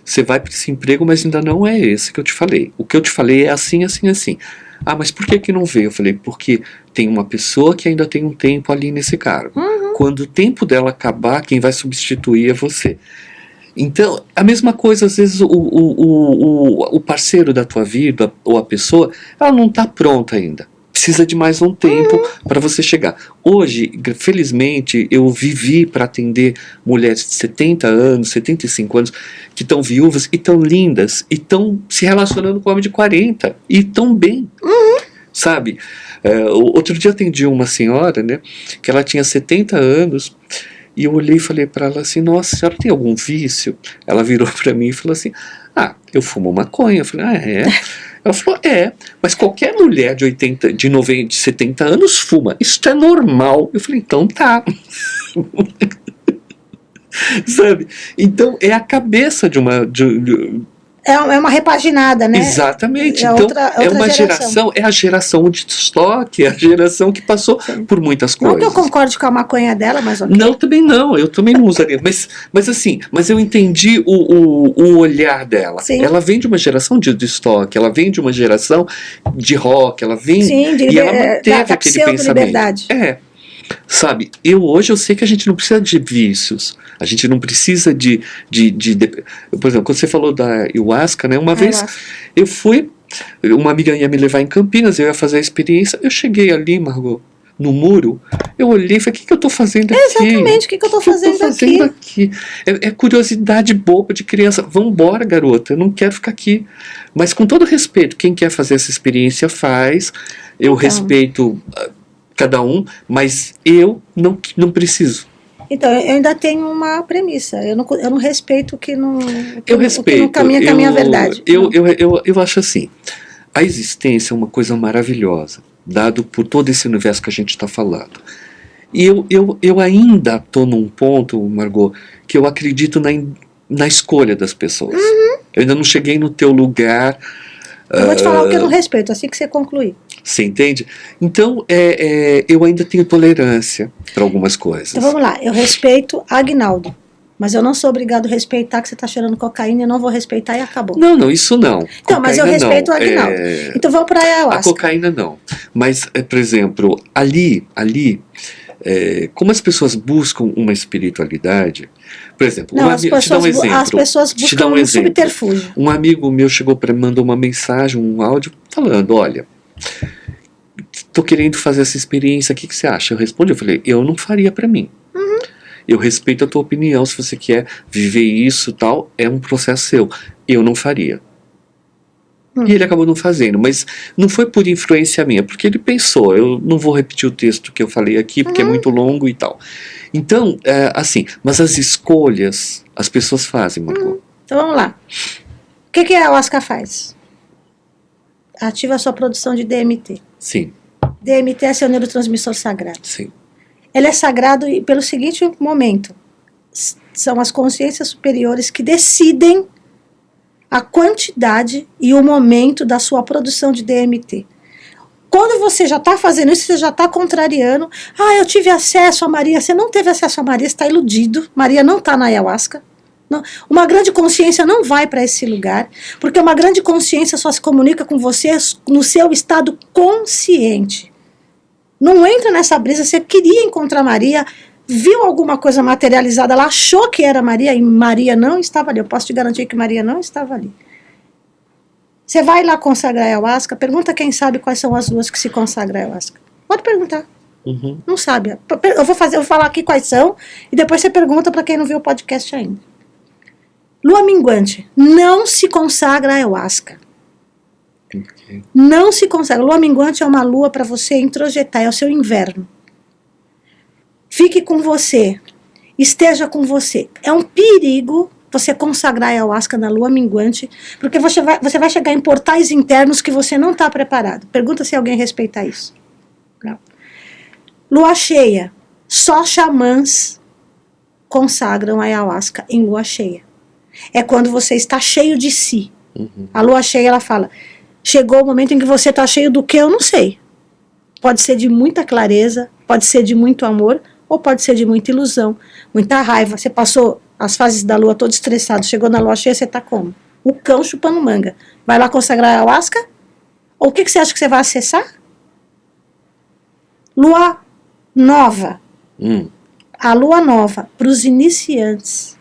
você vai para esse emprego, mas ainda não é esse que eu te falei. O que eu te falei é assim, assim, assim. Ah, mas por que não veio? Eu falei, porque tem uma pessoa que ainda tem um tempo ali nesse cargo. Quando o tempo dela acabar, quem vai substituir é você. Então, a mesma coisa, às vezes o parceiro da tua vida, ou a pessoa, ela não está pronta ainda. Precisa de mais um tempo para você chegar. Hoje, felizmente, eu vivi para atender mulheres de 70 anos, 75 anos, que estão viúvas e estão lindas, e estão se relacionando com homem de 40, e estão bem, sabe? Outro dia atendi uma senhora, né, que ela tinha 70 anos, e eu olhei e falei para ela assim, nossa, a senhora tem algum vício? Ela virou para mim e falou assim, eu fumo maconha. Eu falei, é? Ela falou, mas qualquer mulher de 80, de 90, de 70 anos fuma. Isso é normal. Eu falei, então tá. Sabe? Então é a cabeça de uma... É uma repaginada, né? Exatamente. Então, é uma geração, é a geração de estoque, é a geração que passou por muitas coisas. Não que eu concorde com a maconha dela, mas ok. Não, também não, eu também não usaria. Mas eu entendi o olhar dela. Sim. Ela vem de uma geração de estoque, ela vem de uma geração de rock, ela vem... e ela manteve aquele pensamento. Sabe, hoje eu sei que a gente não precisa de vícios, a gente não precisa de por exemplo, quando você falou da ayahuasca, né, uma vez eu fui, uma amiga ia me levar em Campinas, eu ia fazer a experiência, eu cheguei ali, Margot, no muro, eu olhei e falei, o que eu estou fazendo aqui? Exatamente, o que eu estou fazendo aqui? É curiosidade boba de criança, vambora, garota, eu não quero ficar aqui, mas com todo respeito, quem quer fazer essa experiência faz, eu respeito cada um, mas eu não preciso. Então, eu ainda tenho uma premissa. Eu não respeito o que não, respeito, o que não caminha com a minha verdade. Eu acho assim, a existência é uma coisa maravilhosa, dado por todo esse universo que a gente está falando. E eu ainda estou num ponto, Margot, que eu acredito na escolha das pessoas. Eu ainda não cheguei no teu lugar. Eu vou te falar o que eu não respeito, assim que você concluir. Você entende? Então, eu ainda tenho tolerância para algumas coisas. Então vamos lá, eu respeito Aguinaldo, mas eu não sou obrigado a respeitar que você está cheirando cocaína, eu não vou respeitar e acabou. Não, isso não. Então, cocaína, mas eu respeito o Aguinaldo. Então vamos para a ayahuasca. A cocaína não. Mas, por exemplo, ali, como as pessoas buscam uma espiritualidade, por exemplo, as pessoas buscam um subterfúgio. Um amigo meu mandou uma mensagem, um áudio, falando, olha, estou querendo fazer essa experiência, o que você acha? Eu respondi, eu falei, eu não faria para mim. Eu respeito a tua opinião, se você quer viver isso tal, é um processo seu. Eu não faria. E ele acabou não fazendo, mas não foi por influência minha, porque ele pensou, eu não vou repetir o texto que eu falei aqui, porque é muito longo e tal. Então, assim, mas as escolhas as pessoas fazem, Margot. Então vamos lá. O que a ayahuasca faz? Ativa a sua produção de DMT. Sim. DMT é seu neurotransmissor sagrado. Sim. Ele é sagrado pelo seguinte momento. São as consciências superiores que decidem a quantidade e o momento da sua produção de DMT. Quando você já está fazendo isso, você já está contrariando. Eu tive acesso a Maria. Você não teve acesso a Maria, você está iludido. Maria não está na ayahuasca. Não. Uma grande consciência não vai para esse lugar, porque uma grande consciência só se comunica com você no seu estado consciente. Não entra nessa brisa, você queria encontrar Maria, viu alguma coisa materializada, ela achou que era Maria e Maria não estava ali. Eu posso te garantir que Maria não estava ali. Você vai lá consagrar a ayahuasca, pergunta quem sabe quais são as luas que se consagram a ayahuasca. Pode perguntar. Não sabe. Eu vou falar aqui quais são e depois você pergunta para quem não viu o podcast ainda. Lua minguante não se consagra a ayahuasca. Não se consagra. Lua minguante é uma lua para você introjetar, é o seu inverno. fique com você, esteja com você. É um perigo você consagrar a ayahuasca na lua minguante, porque você vai chegar em portais internos que você não está preparado. Pergunta se alguém respeita isso. Não. Lua cheia, só xamãs consagram a ayahuasca em lua cheia. É quando você está cheio de si. A lua cheia, ela fala, chegou o momento em que você está cheio do que eu não sei. Pode ser de muita clareza, pode ser de muito amor, ou pode ser de muita ilusão, muita raiva. Você passou as fases da lua todo estressado, chegou na lua cheia, você está como? O cão chupando manga. Vai lá consagrar a ayahuasca? Ou o que você acha que você vai acessar? Lua nova. A lua nova, para os iniciantes.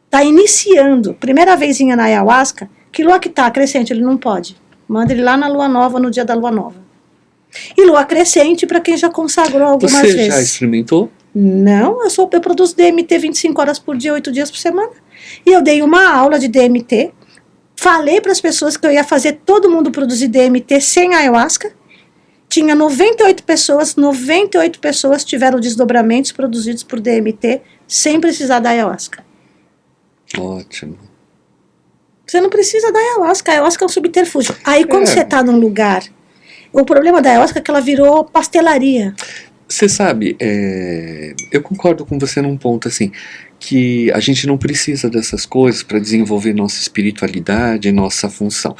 Está iniciando, primeira vezinha na ayahuasca, que lua que está? Crescente, ele não pode. Manda ele lá na lua nova, no dia da lua nova. E lua crescente para quem já consagrou algumas vezes. Você já experimentou? Não, eu produzo DMT 25 horas por dia, 8 dias por semana. E eu dei uma aula de DMT, falei para as pessoas que eu ia fazer todo mundo produzir DMT sem ayahuasca. Tinha 98 pessoas tiveram desdobramentos produzidos por DMT sem precisar da ayahuasca. Ótimo. Você não precisa da ayahuasca, a ayahuasca é um subterfúgio. Aí quando você está num lugar, o problema da ayahuasca é que ela virou pastelaria. Você sabe, eu concordo com você num ponto assim, que a gente não precisa dessas coisas para desenvolver nossa espiritualidade, nossa função.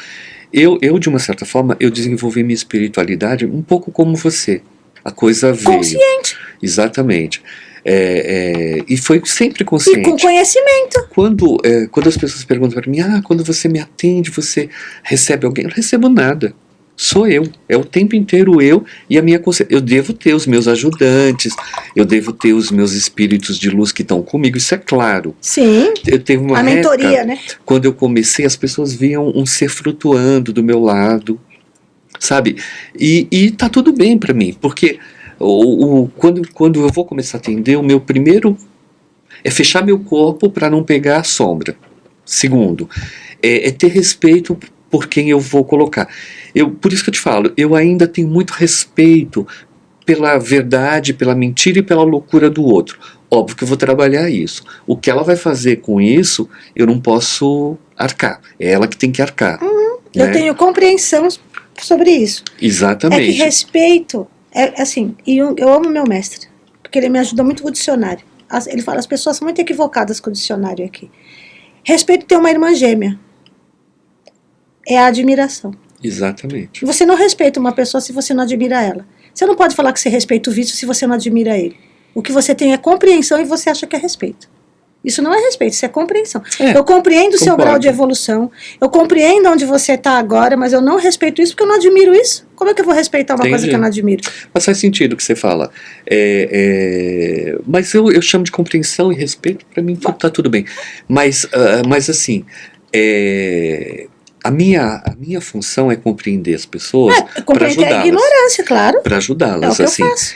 Eu, de uma certa forma, eu desenvolvi minha espiritualidade um pouco como você. A coisa veio. Consciente. Exatamente. E foi sempre consciente. E com conhecimento. Quando as pessoas perguntam para mim, quando você me atende, você recebe alguém? Eu não recebo nada. Sou eu. É o tempo inteiro eu e a minha consciência. Eu devo ter os meus ajudantes, eu devo ter os meus espíritos de luz que estão comigo, isso é claro. Sim. Eu teve uma mentoria, época, né? Quando eu comecei, as pessoas viam um ser flutuando do meu lado, sabe? E tá tudo bem para mim, porque quando eu vou começar a atender, o meu primeiro é fechar meu corpo para não pegar a sombra. Segundo, é ter respeito por quem eu vou colocar. Por isso que eu te falo, eu ainda tenho muito respeito pela verdade, pela mentira e pela loucura do outro. Óbvio que eu vou trabalhar isso. O que ela vai fazer com isso, eu não posso arcar. É ela que tem que arcar. Eu tenho compreensão sobre isso. Exatamente. É que respeito, assim, e eu amo meu mestre, porque ele me ajuda muito com o dicionário. Ele fala, as pessoas são muito equivocadas com o dicionário aqui. Respeito tem uma irmã gêmea. É a admiração. Exatamente. Você não respeita uma pessoa se você não admira ela. Você não pode falar que você respeita o vício se você não admira ele. O que você tem é compreensão e você acha que é respeito. Isso não é respeito, isso é compreensão. Eu compreendo o seu grau de evolução, eu compreendo onde você está agora, mas eu não respeito isso porque eu não admiro isso. Como é que eu vou respeitar uma coisa que eu não admiro? Mas faz sentido o que você fala. Mas eu chamo de compreensão e respeito, para mim tá tudo bem. Mas assim, a minha função é compreender as pessoas para ajudá-las. A ignorância, claro. Para ajudá-las, é o assim. Que eu faço.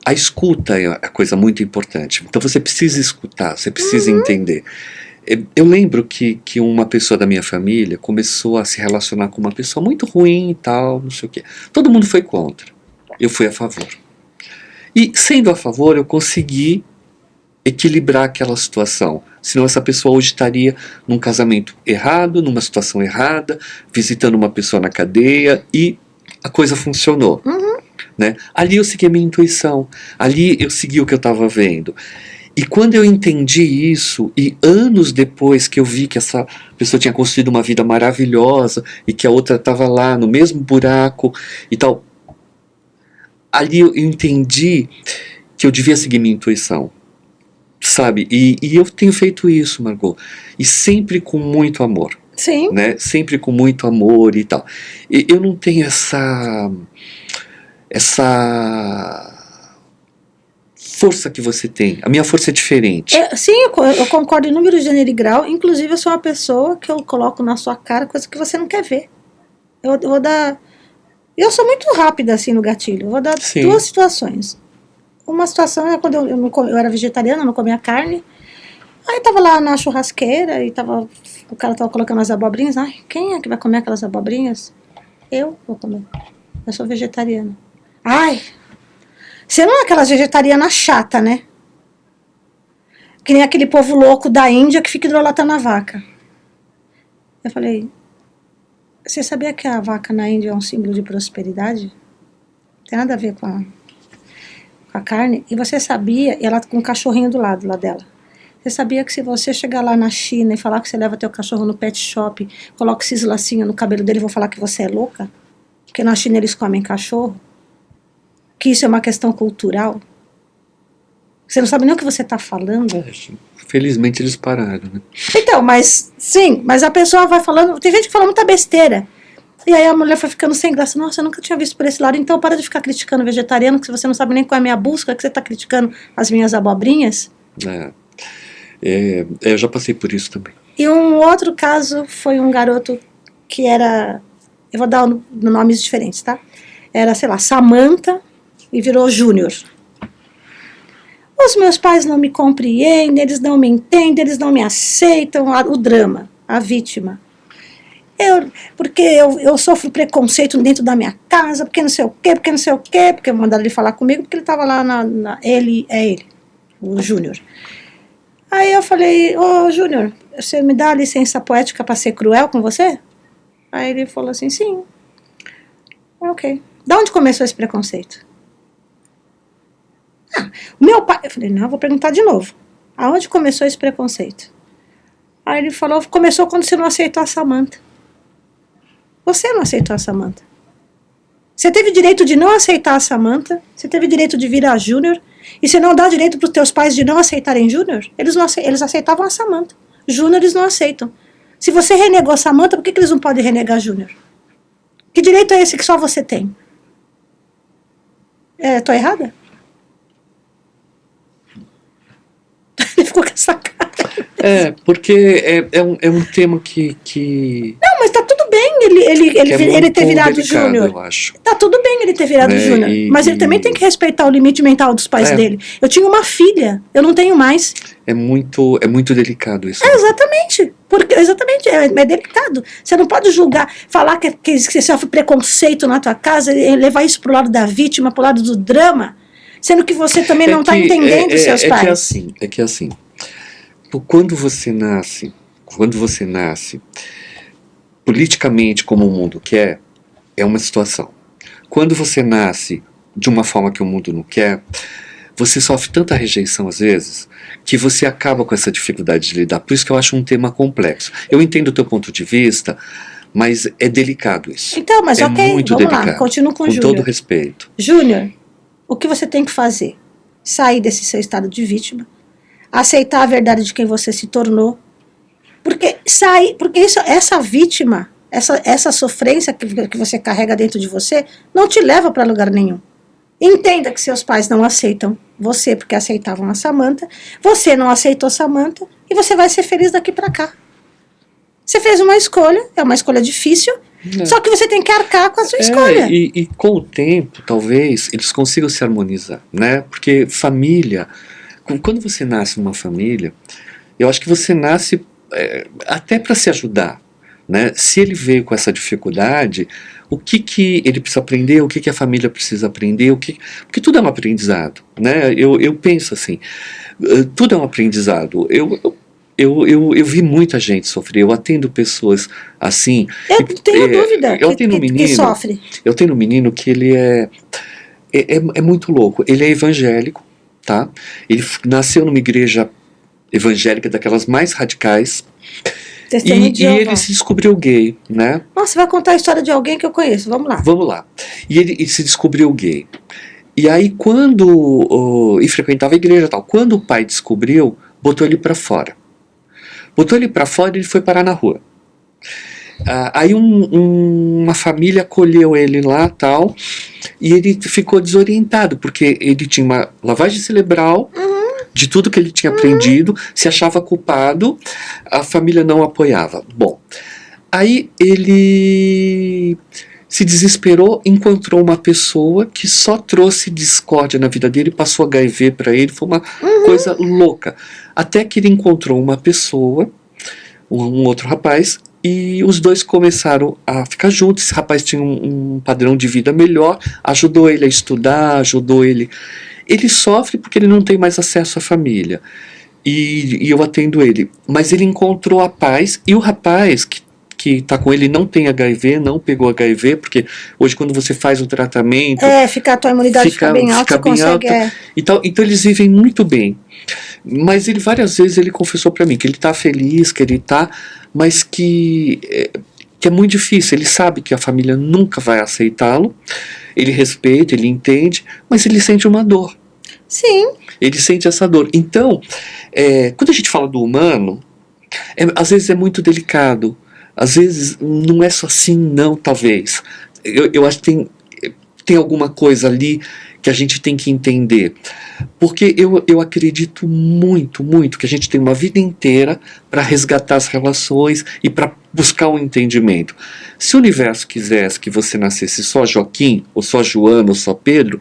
A escuta é a coisa muito importante. Então você precisa escutar, você precisa entender. Eu lembro que uma pessoa da minha família começou a se relacionar com uma pessoa muito ruim e tal, não sei o quê. Todo mundo foi contra. Eu fui a favor. E sendo a favor, eu consegui equilibrar aquela situação. Senão essa pessoa hoje estaria num casamento errado, numa situação errada, visitando uma pessoa na cadeia, e a coisa funcionou. Né? Ali eu segui a minha intuição, ali eu segui o que eu estava vendo. E quando eu entendi isso, e anos depois que eu vi que essa pessoa tinha construído uma vida maravilhosa e que a outra estava lá no mesmo buraco e tal, ali eu entendi que eu devia seguir minha intuição, sabe? E eu tenho feito isso, Margot, e sempre com muito amor. Sim. Né? Sempre com muito amor e tal. E eu não tenho essa força que você tem. A minha força é diferente. Sim, eu concordo em número, gênero e grau. Inclusive, eu sou uma pessoa que eu coloco na sua cara coisa que você não quer ver. Eu vou dar... Eu sou muito rápida, assim, no gatilho. Eu vou dar duas situações. Uma situação é quando eu era vegetariana, não comia carne. Aí tava lá na churrasqueira e o cara tava colocando as abobrinhas. Ai, quem é que vai comer aquelas abobrinhas? Eu vou comer. Eu sou vegetariana. Ai, Você não é aquela vegetariana chata, né? Que nem aquele povo louco da Índia que fica hidrolatando a vaca. Eu falei, você sabia que a vaca na Índia é um símbolo de prosperidade? Não tem nada a ver com a carne. E você sabia, e ela com um cachorrinho do lado lá dela. Você sabia que se você chegar lá na China e falar que você leva teu cachorro no pet shop, coloca esses lacinhos no cabelo dele e vão falar que você é louca? Porque na China eles comem cachorro? Que isso é uma questão cultural? Você não sabe nem o que você está falando. Felizmente eles pararam, né? Então, mas sim, mas a pessoa vai falando, tem gente que fala muita besteira. E aí a mulher foi ficando sem graça. Nossa, eu nunca tinha visto por esse lado. Então para de ficar criticando vegetariano, que se você não sabe nem qual é a minha busca, que você está criticando as minhas abobrinhas. Eu já passei por isso também. E um outro caso foi um garoto que era, eu vou dar nomes diferentes, tá? Era, sei lá, Samantha e virou Júnior. Os meus pais não me compreendem, eles não me entendem, eles não me aceitam, o drama, a vítima. Porque eu sofro preconceito dentro da minha casa, porque não sei o quê, porque mandaram ele falar comigo, porque ele estava lá ele, o Júnior. Aí eu falei, ô Júnior, você me dá a licença poética para ser cruel com você? Aí ele falou assim, sim. Ok. Da onde começou esse preconceito? O meu pai... Eu falei, não, eu vou perguntar de novo. Aonde começou esse preconceito? Aí ele falou, começou quando você não aceitou a Samantha. Você não aceitou a Samantha. Você teve direito de não aceitar a Samantha, você teve direito de virar Júnior, e você não dá direito para os teus pais de não aceitarem Júnior? Eles aceitavam a Samantha. Júnior eles não aceitam. Se você renegou a Samantha, por que eles não podem renegar Júnior? Que direito é esse que só você tem? Tô errada? Ele ficou com essa cara. Porque é um tema que... Não, mas tá tudo bem ele ter virado Júnior. Eu acho. Tá tudo bem ele ter virado Júnior. Mas ele também tem que respeitar o limite mental dos pais dele. Eu tinha uma filha, eu não tenho mais. É muito delicado isso. Exatamente. Exatamente, é delicado. Você não pode julgar, falar que você sofre preconceito na tua casa e levar isso pro lado da vítima, pro lado do drama, sendo que você também não está entendendo os seus pais. É que assim, quando você nasce politicamente como o mundo quer, é uma situação. Quando você nasce de uma forma que o mundo não quer, você sofre tanta rejeição às vezes, que você acaba com essa dificuldade de lidar. Por isso que eu acho um tema complexo. Eu entendo o teu ponto de vista, mas é delicado isso. Então, mas ok, muito vamos delicado, lá, continuo com o Júnior. Com todo respeito. Júnior, o que você tem que fazer? Sair desse seu estado de vítima, aceitar a verdade de quem você se tornou, porque essa vítima, essa sofrência que você carrega dentro de você, não te leva para lugar nenhum. Entenda que seus pais não aceitam você porque aceitavam a Samantha, você não aceitou a Samantha e você vai ser feliz daqui para cá. Você fez uma escolha, é uma escolha difícil, só que você tem que arcar com a sua escolha. E com o tempo, talvez, eles consigam se harmonizar, né? Porque família, quando você nasce numa família, eu acho que você nasce até para se ajudar, né? Se ele veio com essa dificuldade, o que ele precisa aprender, o que a família precisa aprender, porque tudo é um aprendizado, né? Eu penso assim, tudo é um aprendizado. Eu vi muita gente sofrer, eu atendo pessoas assim. Eu não tenho dúvida que sofre. Eu tenho um menino que ele é muito louco, ele é evangélico, tá? Ele nasceu numa igreja evangélica daquelas mais radicais, e ele se descobriu gay, né? Nossa, você vai contar a história de alguém que eu conheço, vamos lá. Vamos lá. E ele se descobriu gay. E aí e frequentava a igreja e tal, quando o pai descobriu, botou ele pra fora. Botou ele pra fora e ele foi parar na rua. Aí uma família acolheu ele lá tal, e ele ficou desorientado, porque ele tinha uma lavagem cerebral de tudo que ele tinha aprendido, se achava culpado, a família não apoiava. Bom, aí ele se desesperou, encontrou uma pessoa que só trouxe discórdia na vida dele, passou HIV para ele, foi uma coisa louca. Até que ele encontrou uma pessoa, um outro rapaz, E os dois começaram a ficar juntos. Esse rapaz tinha um padrão de vida melhor, ajudou ele a estudar, ajudou ele. Ele sofre porque ele não tem mais acesso à família. E eu atendo ele. Mas ele encontrou a paz, e o rapaz que está com ele não tem HIV, não pegou HIV, porque hoje quando você faz o tratamento... a tua imunidade fica bem alta, fica bem alta e tal, então eles vivem muito bem. Mas ele várias vezes ele confessou para mim que ele está feliz, que ele está, mas que é muito difícil. Ele sabe que a família nunca vai aceitá-lo, ele respeita, ele entende, mas ele sente uma dor. Sim. Ele sente essa dor. Então, quando a gente fala do humano, às vezes é muito delicado. Às vezes não é só sim, não, talvez. Eu acho que tem alguma coisa ali que a gente tem que entender. Porque eu acredito muito, muito que a gente tem uma vida inteira para resgatar as relações e para buscar um entendimento. Se o universo quisesse que você nascesse só Joaquim, ou só Joana, ou só Pedro,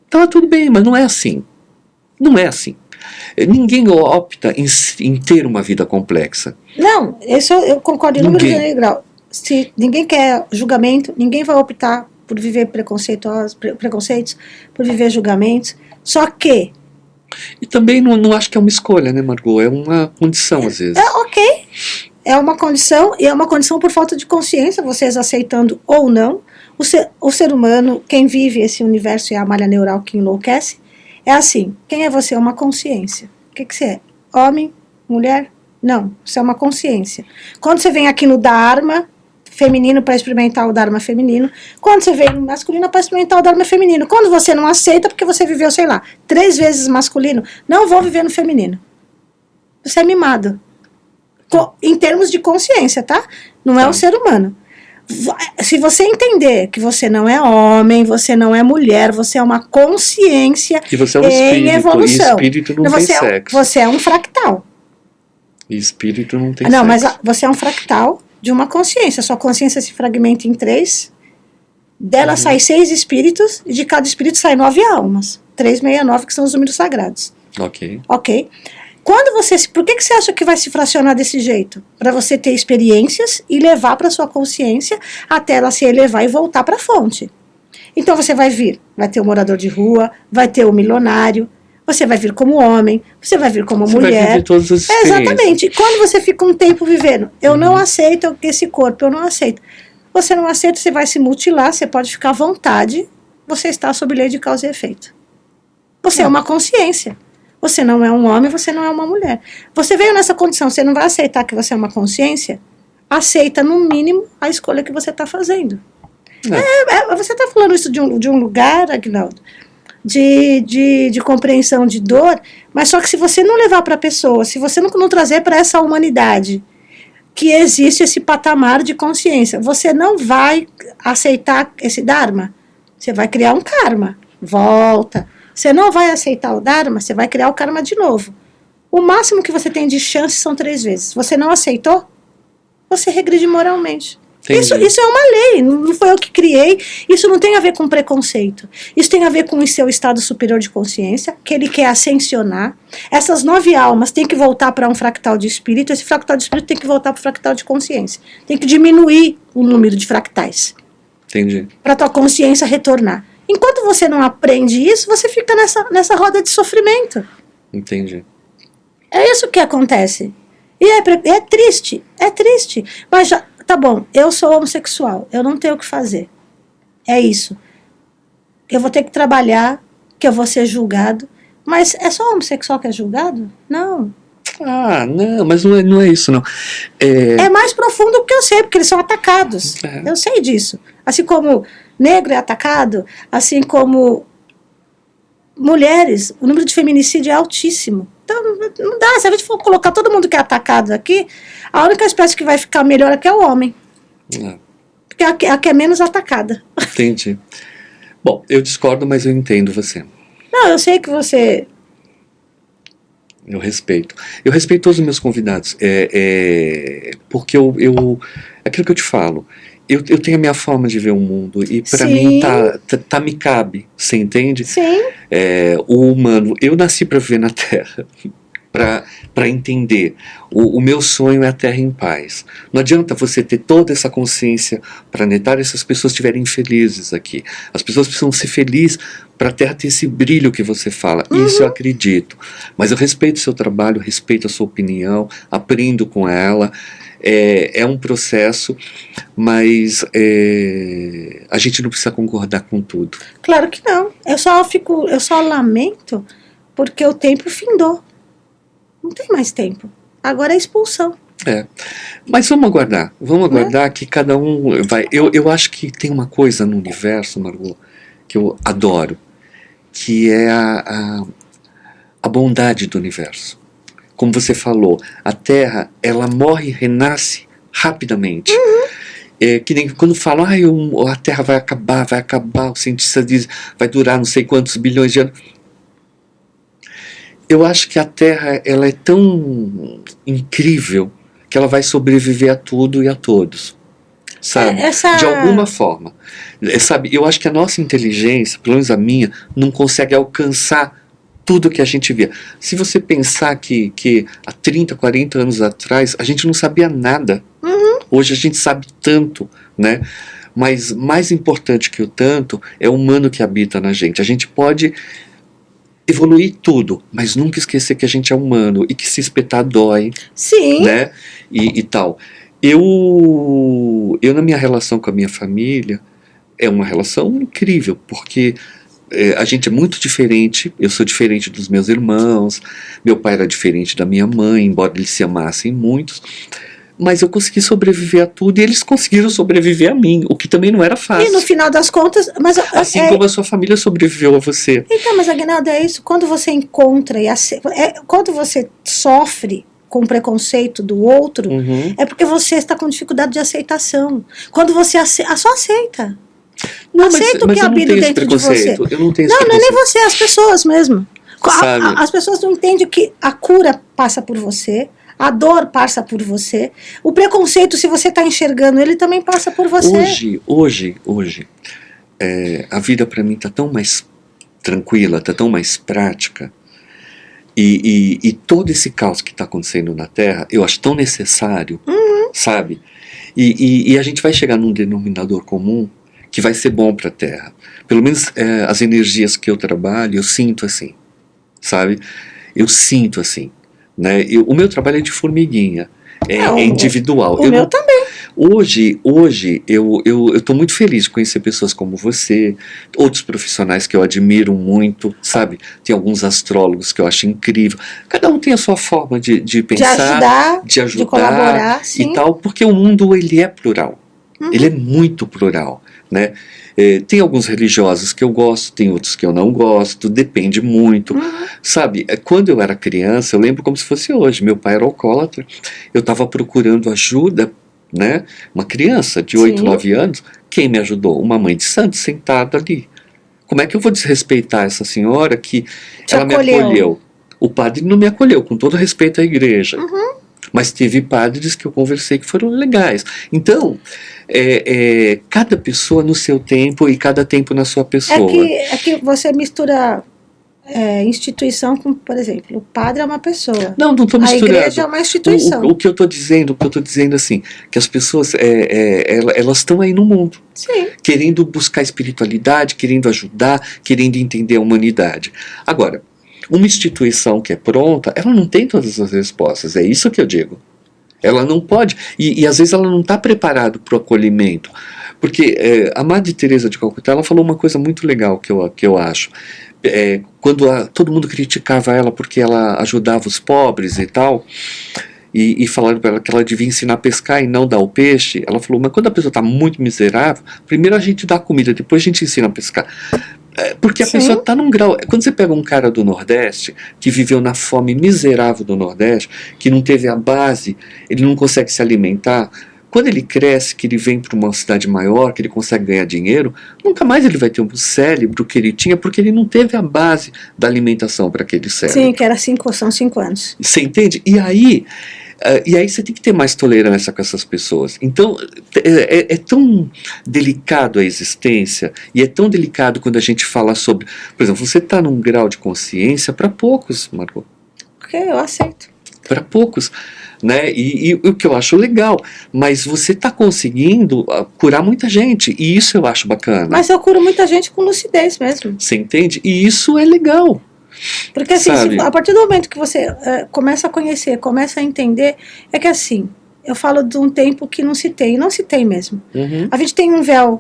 tá tudo bem, mas não é assim. Não é assim. Ninguém opta em ter uma vida complexa. Não, isso eu concordo em número de grau. Se ninguém quer julgamento, ninguém vai optar por viver preconceitos, por viver julgamentos. Só que... E também não acho que é uma escolha, né, Margot? É uma condição, às vezes. Ok. É uma condição, e é uma condição por falta de consciência, vocês aceitando ou não. O ser humano, quem vive esse universo, e a malha neural que enlouquece, é assim: quem é você? É uma consciência. O que você é? Homem? Mulher? Não, você é uma consciência. Quando você vem aqui no Dharma feminino para experimentar o Dharma feminino, quando você vem no masculino para experimentar o Dharma feminino, quando você não aceita porque você viveu, sei lá, 3 vezes masculino, não vou viver no feminino. Você é mimado. Em termos de consciência, tá? Não é o ser humano. Se você entender que você não é homem, você não é mulher, você é uma consciência e você é um espírito, em evolução. E espírito não tem sexo. Você é um fractal. E espírito não tem sexo. Não, mas você é um fractal de uma consciência. Sua consciência se fragmenta em 3. Dela sai 6 espíritos, e de cada espírito sai 9 almas. 369, que são os números sagrados. Ok. Quando por que você acha que vai se fracionar desse jeito? Para você ter experiências e levar para sua consciência até ela se elevar e voltar para a fonte. Então você vai ter o morador de rua, vai ter o milionário, você vai vir como homem, você vai vir como mulher. Vai viver todas as experiências. Exatamente. Quando você fica um tempo vivendo, eu não aceito esse corpo, eu não aceito. Você não aceita, você vai se mutilar, você pode ficar à vontade, você está sob lei de causa e efeito. Você é uma consciência. Você não é um homem, você não é uma mulher. Você veio nessa condição, você não vai aceitar que você é uma consciência? Aceita, no mínimo, a escolha que você está fazendo. Você está falando isso de um lugar, Aguinaldo, de compreensão de dor, mas só que se você não levar para a pessoa, se você não trazer para essa humanidade que existe esse patamar de consciência, você não vai aceitar esse Dharma. Você vai criar um karma. Volta. Você não vai aceitar o Dharma, você vai criar o karma de novo. O máximo que você tem de chance são 3 vezes. Você não aceitou? Você regride moralmente. Isso é uma lei, não foi eu que criei. Isso não tem a ver com preconceito. Isso tem a ver com o seu estado superior de consciência, que ele quer ascensionar. Essas 9 almas têm que voltar para um fractal de espírito. Esse fractal de espírito tem que voltar para o fractal de consciência. Tem que diminuir o número de fractais. Entendi. Para a tua consciência retornar. Enquanto você não aprende isso, você fica nessa roda de sofrimento. Entendi. É isso que acontece. E é triste, Mas já, tá bom, eu sou homossexual, eu não tenho o que fazer. É isso. Eu vou ter que trabalhar, que eu vou ser julgado. Mas é só homossexual que é julgado? Não. Não, mas não é isso, não. É mais profundo do que eu sei, porque eles são atacados. Eu sei disso. Assim como negro é atacado, assim como mulheres, o número de feminicídio é altíssimo. Então, não dá, se a gente for colocar todo mundo que é atacado aqui, a única espécie que vai ficar melhor aqui é o homem. Porque a que é menos atacada. Entendi. Bom, eu discordo, mas eu entendo você. Não, eu sei que você... Eu respeito. Eu respeito todos os meus convidados. Porque aquilo que eu te falo, eu tenho a minha forma de ver o mundo e para mim me cabe, você entende? Sim. O humano, eu nasci para viver na Terra, para entender. O meu sonho é a Terra em paz. Não adianta você ter toda essa consciência planetária se as pessoas estiverem felizes aqui. As pessoas precisam ser felizes para a Terra ter esse brilho que você fala. Isso eu acredito. Mas eu respeito o seu trabalho, respeito a sua opinião, aprendo com ela. É um processo, mas a gente não precisa concordar com tudo. Claro que não. Eu só lamento porque o tempo findou. Não tem mais tempo. Agora é expulsão. Mas vamos aguardar que cada um vai. Eu acho que tem uma coisa no universo, Margot, que eu adoro, que é a bondade do universo. Como você falou, a Terra, ela morre e renasce rapidamente. Que nem quando falam, a Terra vai acabar, os cientistas dizem, vai durar não sei quantos bilhões de anos. Eu acho que a Terra, ela é tão incrível que ela vai sobreviver a tudo e a todos, sabe? De alguma forma. Sabe, eu acho que a nossa inteligência, pelo menos a minha, não consegue alcançar tudo que a gente via. Se você pensar que há 30, 40 anos atrás, a gente não sabia nada. Hoje a gente sabe tanto, né? Mas mais importante que o tanto é o humano que habita na gente. A gente pode evoluir tudo, mas nunca esquecer que a gente é humano e que se espetar dói. Sim. Né? E tal. Eu na minha relação com a minha família, é uma relação incrível, porque a gente é muito diferente. Eu sou diferente dos meus irmãos, meu pai era diferente da minha mãe, embora eles se amassem muito. Mas eu consegui sobreviver a tudo e eles conseguiram sobreviver a mim, o que também não era fácil. E no final das contas... Assim como a sua família sobreviveu a você. Então, mas Aguinaldo, é isso. Quando você encontra quando você sofre com o preconceito do outro, é porque você está com dificuldade de aceitação. Quando você só aceita. Não, aceita o que habita dentro de você. Eu não tenho esse preconceito. Não é nem você, as pessoas mesmo. Sabe? As pessoas não entendem que a cura passa por você. A dor passa por você. O preconceito, se você está enxergando, ele também passa por você. Hoje, a vida para mim está tão mais tranquila, está tão mais prática. E todo esse caos que está acontecendo na Terra, eu acho tão necessário, sabe? E a gente vai chegar num denominador comum que vai ser bom para a Terra. Pelo menos as energias que eu trabalho, eu sinto assim, sabe? Eu sinto assim. Né? O meu trabalho é de formiguinha, é individual. O meu também. Hoje eu estou muito feliz de conhecer pessoas como você, outros profissionais que eu admiro muito, sabe? Tem alguns astrólogos que eu acho incrível. Cada um tem a sua forma de pensar, de ajudar, de colaborar, sim. E tal, porque o mundo ele é plural. Ele é muito plural, né? Tem alguns religiosos que eu gosto, tem outros que eu não gosto, depende muito, sabe? Quando eu era criança, eu lembro como se fosse hoje, meu pai era alcoólatra, eu estava procurando ajuda, né? Uma criança de 8, 9 anos, quem me ajudou? Uma mãe de santo sentada ali. Como é que eu vou desrespeitar essa senhora que ela me acolheu? O padre não me acolheu, com todo respeito à igreja. Mas teve padres que eu conversei que foram legais. Então, cada pessoa no seu tempo e cada tempo na sua pessoa. É que você mistura instituição com, por exemplo, o padre é uma pessoa. Não estou misturando. A igreja é uma instituição. O que eu estou dizendo, assim, que as pessoas, elas estão aí no mundo. Sim. Querendo buscar espiritualidade, querendo ajudar, querendo entender a humanidade. Agora, uma instituição que é pronta, ela não tem todas as respostas, é isso que eu digo. Ela não pode, e às vezes ela não está preparada para o acolhimento. Porque a Madre Teresa de Calcutá, ela falou uma coisa muito legal que eu acho. Quando todo mundo criticava ela porque ela ajudava os pobres e tal, e falaram para ela que ela devia ensinar a pescar e não dar o peixe, ela falou, mas quando a pessoa está muito miserável, primeiro a gente dá a comida, depois a gente ensina a pescar. Porque a pessoa está num grau. Quando você pega um cara do Nordeste, que viveu na fome miserável do Nordeste, que não teve a base, ele não consegue se alimentar. Quando ele cresce, que ele vem para uma cidade maior, que ele consegue ganhar dinheiro, nunca mais ele vai ter um cérebro que ele tinha, porque ele não teve a base da alimentação para aquele cérebro. Sim, que são 5 anos. Você entende? E aí você tem que ter mais tolerância com essas pessoas. Então, é tão delicado a existência, e é tão delicado quando a gente fala sobre... Por exemplo, você está num grau de consciência para poucos, Margot. Ok, eu aceito. Para poucos, né? E o que eu acho legal, mas você está conseguindo curar muita gente, e isso eu acho bacana. Mas eu curo muita gente com lucidez mesmo. Você entende? E isso é legal. Porque assim, a partir do momento que você começa a conhecer, começa a entender, é que assim, eu falo de um tempo que não se tem mesmo. Uhum. A gente tem um véu,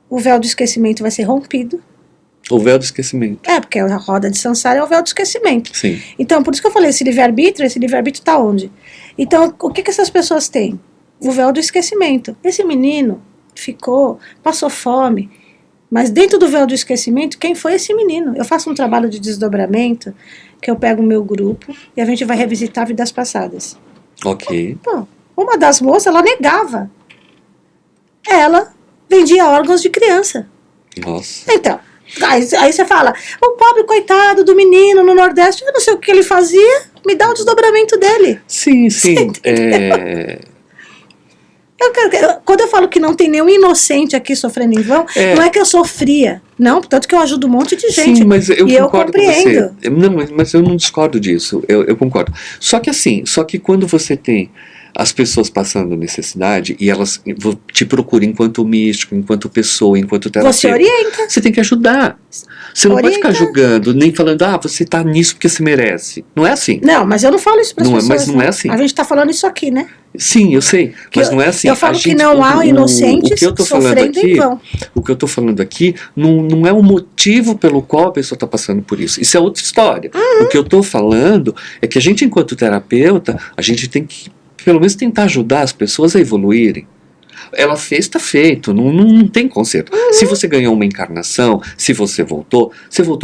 o véu do esquecimento vai ser rompido. O véu do esquecimento. Porque a roda de Sansara é o véu do esquecimento. Sim. Então, por isso que eu falei, esse livre-arbítrio está onde? Então, o que essas pessoas têm? O véu do esquecimento. Esse menino passou fome, mas dentro do véu do esquecimento, quem foi esse menino? Eu faço um trabalho de desdobramento, que eu pego o meu grupo e a gente vai revisitar vidas passadas. Ok. Pô, uma das moças, ela negava. Ela vendia órgãos de criança. Nossa. Então, aí você fala, o pobre coitado do menino no Nordeste, eu não sei o que ele fazia, me dá o desdobramento dele. Sim. Quando eu falo que não tem nenhum inocente aqui sofrendo em vão, não é que eu sofria, não, tanto que eu ajudo um monte de gente. Sim, mas eu concordo compreendo. com você. Não, mas eu não discordo disso, eu concordo. Só que quando você tem as pessoas passando necessidade e elas te procuram enquanto místico, enquanto pessoa, enquanto terapeuta. Você orienta. Você tem que ajudar. Você não pode ficar julgando, nem falando, você tá nisso porque você merece. Não é assim. Não, mas eu não falo isso para as pessoas. Mas não é assim. A gente tá falando isso aqui, né? Sim, eu sei, mas não é assim. Eu falo que não há inocentes sofrendo em vão. O que eu estou falando aqui não é o motivo pelo qual a pessoa está passando por isso. Isso é outra história. Uhum. O que eu estou falando é que a gente, enquanto terapeuta, a gente tem que, pelo menos, tentar ajudar as pessoas a evoluírem. Ela fez, está feito, não tem conserto. Uhum. Se você ganhou uma encarnação, se você voltou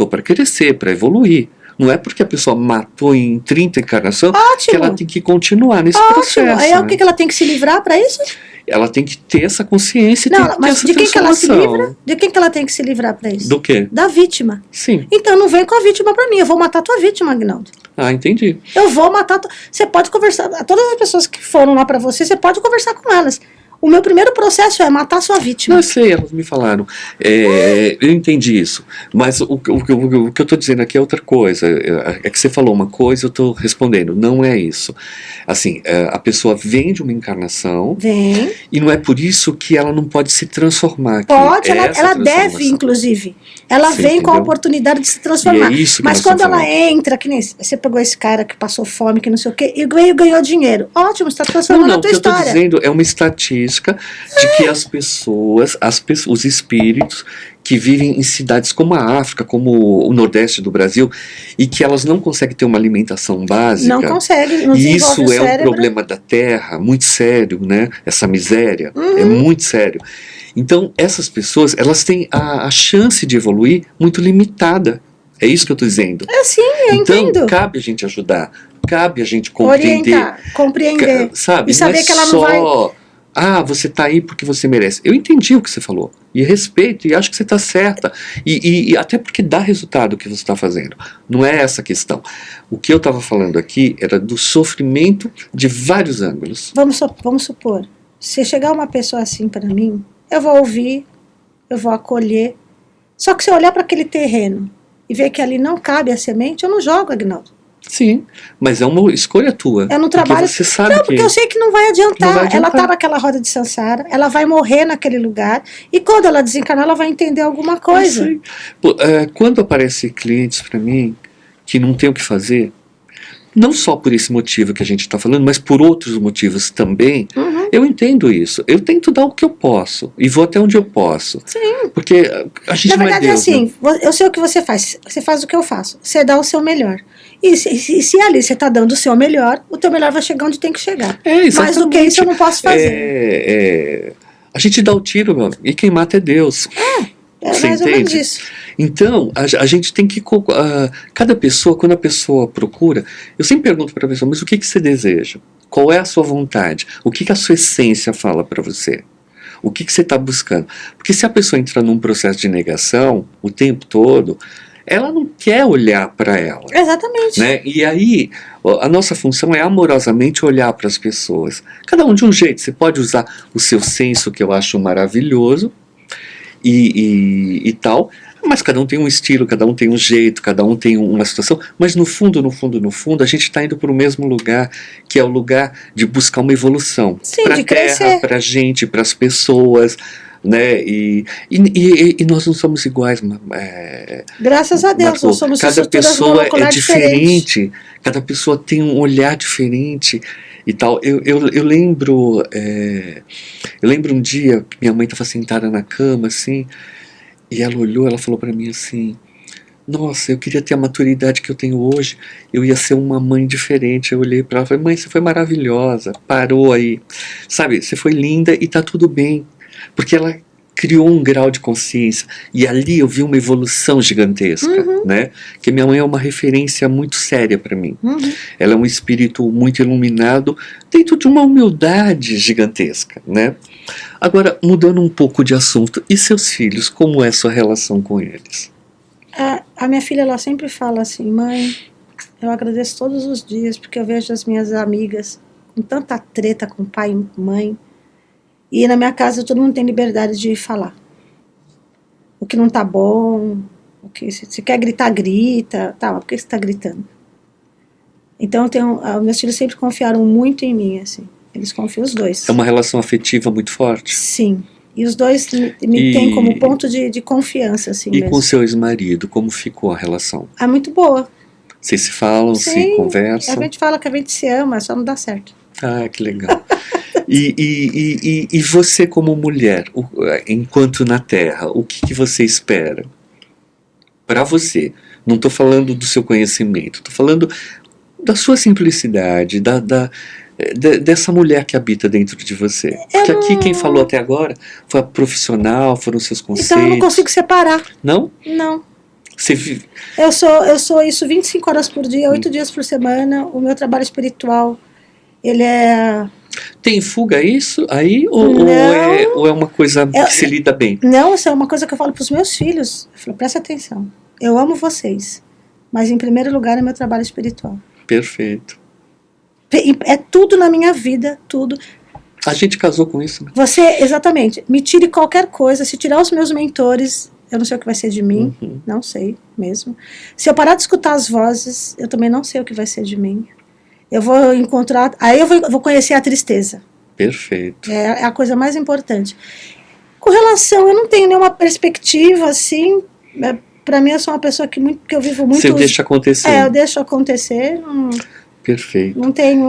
para crescer, para evoluir. Não é porque a pessoa matou em 30 encarnações que ela tem que continuar nesse processo. Aí o que ela tem que se livrar para isso? Ela tem que ter essa consciência e não, ter mas essa de quem que ela se transformação. livra? De quem que ela tem que se livrar para isso? Do quê? Da vítima. Sim. Então não vem com a vítima para mim, eu vou matar tua vítima, Agnaldo. Entendi. Eu vou matar. Você pode conversar. Todas as pessoas que foram lá para você pode conversar com elas. O meu primeiro processo é matar sua vítima. Não, eu sei, elas me falaram. Eu entendi isso. Mas o que eu estou dizendo aqui é outra coisa. É que você falou uma coisa, eu estou respondendo. Não é isso. Assim, a pessoa vem de uma encarnação. Vem. E não é por isso que ela não pode se transformar aqui. Pode, ela deve, inclusive. Ela Você vem entendeu? com a oportunidade de se transformar. E é isso que mas nós quando estamos ela entra, que nem você pegou esse cara que passou fome, que não sei o quê, e ganhou dinheiro. Ótimo, está transformando a tua história. O que eu estou dizendo é uma estatística de que as pessoas, os espíritos que vivem em cidades como a África, como o Nordeste do Brasil, e que elas não conseguem ter uma alimentação básica. Não conseguem. E isso é um problema da Terra, muito sério, né? Essa miséria é muito sério. Então, essas pessoas, elas têm a chance de evoluir muito limitada. É isso que eu estou dizendo. Sim, eu entendo. Então, cabe a gente ajudar, cabe a gente compreender. Orientar, compreender. Sabe? E saber não é que ela só, não vai... você está aí porque você merece. Eu entendi o que você falou. E respeito, e acho que você está certa. E até porque dá resultado o que você está fazendo. Não é essa a questão. O que eu estava falando aqui era do sofrimento de vários ângulos. Vamos supor, se chegar uma pessoa assim para mim, eu vou ouvir, eu vou acolher. Só que se eu olhar para aquele terreno e ver que ali não cabe a semente, eu não jogo, Agnaldo. Sim, mas é uma escolha tua. Eu não trabalho. Porque você sabe porque eu sei que não vai adiantar. Não vai adiantar. Ela tá naquela roda de Sansara, ela vai morrer naquele lugar, e quando ela desencarnar, ela vai entender alguma coisa. Pô, quando aparecem clientes para mim que não tem o que fazer, não só por esse motivo que a gente está falando, mas por outros motivos também, eu entendo isso. Eu tento dar o que eu posso e vou até onde eu posso. Sim. Porque a gente Na verdade não é Deus, é assim, né? Eu sei o que você faz o que eu faço, você dá o seu melhor. E se ali você está dando o seu melhor, o teu melhor vai chegar onde tem que chegar. Mais do que isso eu não posso fazer. A gente dá o tiro, meu, e quem mata é Deus. Você mais ou menos isso. Então, a gente tem que... cada pessoa, quando a pessoa procura, eu sempre pergunto para a pessoa, mas o que você deseja? Qual é a sua vontade? O que a sua essência fala para você? O que você está buscando? Porque se a pessoa entra num processo de negação o tempo todo, ela não quer olhar para ela. Exatamente. Né? E aí, a nossa função é amorosamente olhar para as pessoas. Cada um de um jeito. Você pode usar o seu senso, que eu acho maravilhoso, e tal, Mas cada um tem um estilo, cada um tem um jeito, cada um tem uma situação, mas no fundo, a gente está indo para o mesmo lugar, que é o lugar de buscar uma evolução. Sim, para de a Terra, crescer. para a gente, para as pessoas, né? E nós não somos iguais. Graças a Deus, Marco, nós somos cada estruturas pessoa é moleculares diferentes. diferente, cada pessoa tem um olhar diferente e tal. Eu lembro, eu lembro um dia que minha mãe estava sentada na cama, assim, e ela olhou, ela falou para mim assim: nossa, eu queria ter a maturidade que eu tenho hoje, eu ia ser uma mãe diferente. Eu olhei para ela e falei: mãe, você foi maravilhosa, parou aí, sabe, você foi linda e tá tudo bem, porque ela criou um grau de consciência, e ali eu vi uma evolução gigantesca, né? Que minha mãe é uma referência muito séria para mim. Ela é um espírito muito iluminado, dentro de uma humildade gigantesca, né? Agora, mudando um pouco de assunto, e seus filhos, como é a sua relação com eles? A minha filha, ela sempre fala assim: mãe, eu agradeço todos os dias, porque eu vejo as minhas amigas com tanta treta com pai e mãe, e na minha casa todo mundo tem liberdade de falar o que não tá bom, o que se quer gritar, grita, tá, mas por que você tá gritando? Então meus filhos sempre confiaram muito em mim, assim, eles confiam os dois. É uma relação afetiva muito forte? Sim, e os dois me têm como ponto de confiança, assim, e mesmo. com seu ex-marido, como ficou a relação? É muito boa. Vocês se falam, Sim, se conversam? a gente fala que a gente se ama, só não dá certo. Ah, que legal. E você como mulher, enquanto na Terra, o que você espera? Para você. Não estou falando do seu conhecimento, estou falando da sua simplicidade, dessa mulher que habita dentro de você. Porque aqui quem falou até agora foi a profissional, foram seus conceitos. Então eu não consigo separar. Não? Não. Você... Eu sou isso 25 horas por dia, 8 dias por semana. O meu trabalho espiritual, ele é... Tem fuga isso aí? Ou é uma coisa que se lida bem? Não, isso é uma coisa que eu falo para os meus filhos. Eu falo: presta atenção, eu amo vocês, mas em primeiro lugar é meu trabalho espiritual. Perfeito. É tudo na minha vida, tudo. A gente casou com isso, né? Você, exatamente, me tire qualquer coisa, se tirar os meus mentores, eu não sei o que vai ser de mim, não sei mesmo. Se eu parar de escutar as vozes, eu também não sei o que vai ser de mim. Eu vou encontrar, aí eu vou conhecer a tristeza. Perfeito. É a coisa mais importante. Com relação, eu não tenho nenhuma perspectiva, assim, para mim eu sou uma pessoa que eu vivo muito... Você deixa acontecer. Eu deixo acontecer. Perfeito. Não tenho,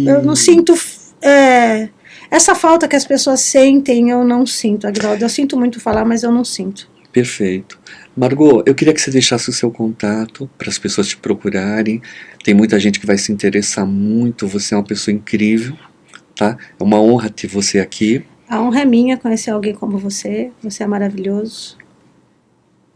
eu não sinto... essa falta que as pessoas sentem, eu não sinto, Aguinaldo. Eu sinto muito falar, mas eu não sinto. Perfeito. Margot, eu queria que você deixasse o seu contato para as pessoas te procurarem. Tem muita gente que vai se interessar muito. Você é uma pessoa incrível, tá? É uma honra ter você aqui. A honra é minha conhecer alguém como você. Você é maravilhoso,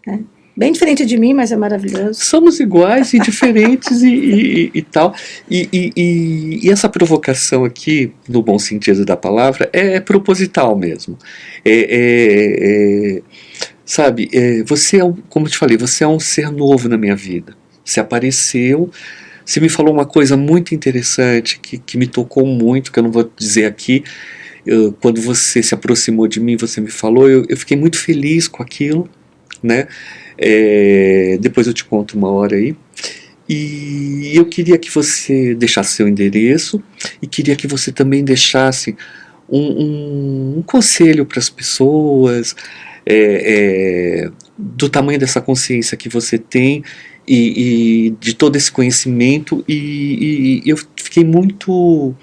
né? Bem diferente de mim, mas é maravilhoso. Somos iguais e diferentes e tal. E essa provocação aqui, no bom sentido da palavra, é proposital mesmo. Sabe, você como eu te falei, você é um ser novo na minha vida. Você apareceu, você me falou uma coisa muito interessante que me tocou muito, que eu não vou dizer aqui. Quando você se aproximou de mim, você me falou, eu fiquei muito feliz com aquilo, né? Depois eu te conto uma hora aí. E eu queria que você deixasse seu endereço e queria que você também deixasse um conselho para as pessoas, do tamanho dessa consciência que você tem e de todo esse conhecimento, e eu fiquei muito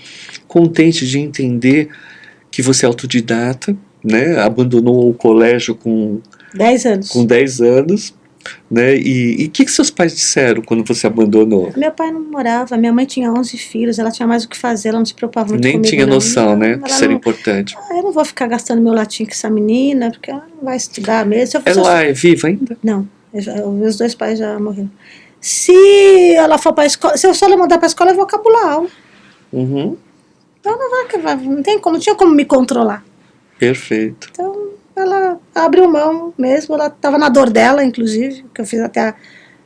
contente de entender que você é autodidata, né? Abandonou o colégio com 10 anos. Com 10 anos, né? E o que seus pais disseram quando você abandonou? Meu pai não morava, minha mãe tinha 11 filhos, ela tinha mais o que fazer, ela não se preocupava muito Nem comigo. tinha noção, né? Ela Isso era importante. Eu não vou ficar gastando meu latim com essa menina, porque ela não vai estudar mesmo. Ela é viva ainda? Não, meus dois pais já morreram. Se ela for para a escola, se eu só ela mandar para a escola, eu vou cabular a aula. Então não tem como, não tinha como me controlar. Perfeito. Então ela abriu mão mesmo, ela estava na dor dela, inclusive, que eu fiz até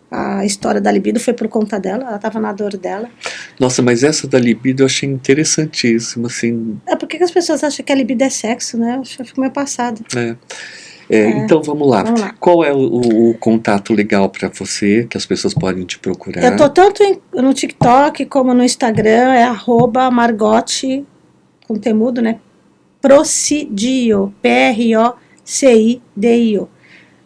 a história da libido, foi por conta dela, ela estava na dor dela. Nossa, mas essa da libido eu achei interessantíssima, assim. Por que as pessoas acham que a libido é sexo, né? Eu fico meio passada. Então vamos lá. Vamos lá. Qual é o contato legal para você, que as pessoas podem te procurar? Eu tô tanto no TikTok como no Instagram, é @margote, com temudo, né? Procidio, Procidio.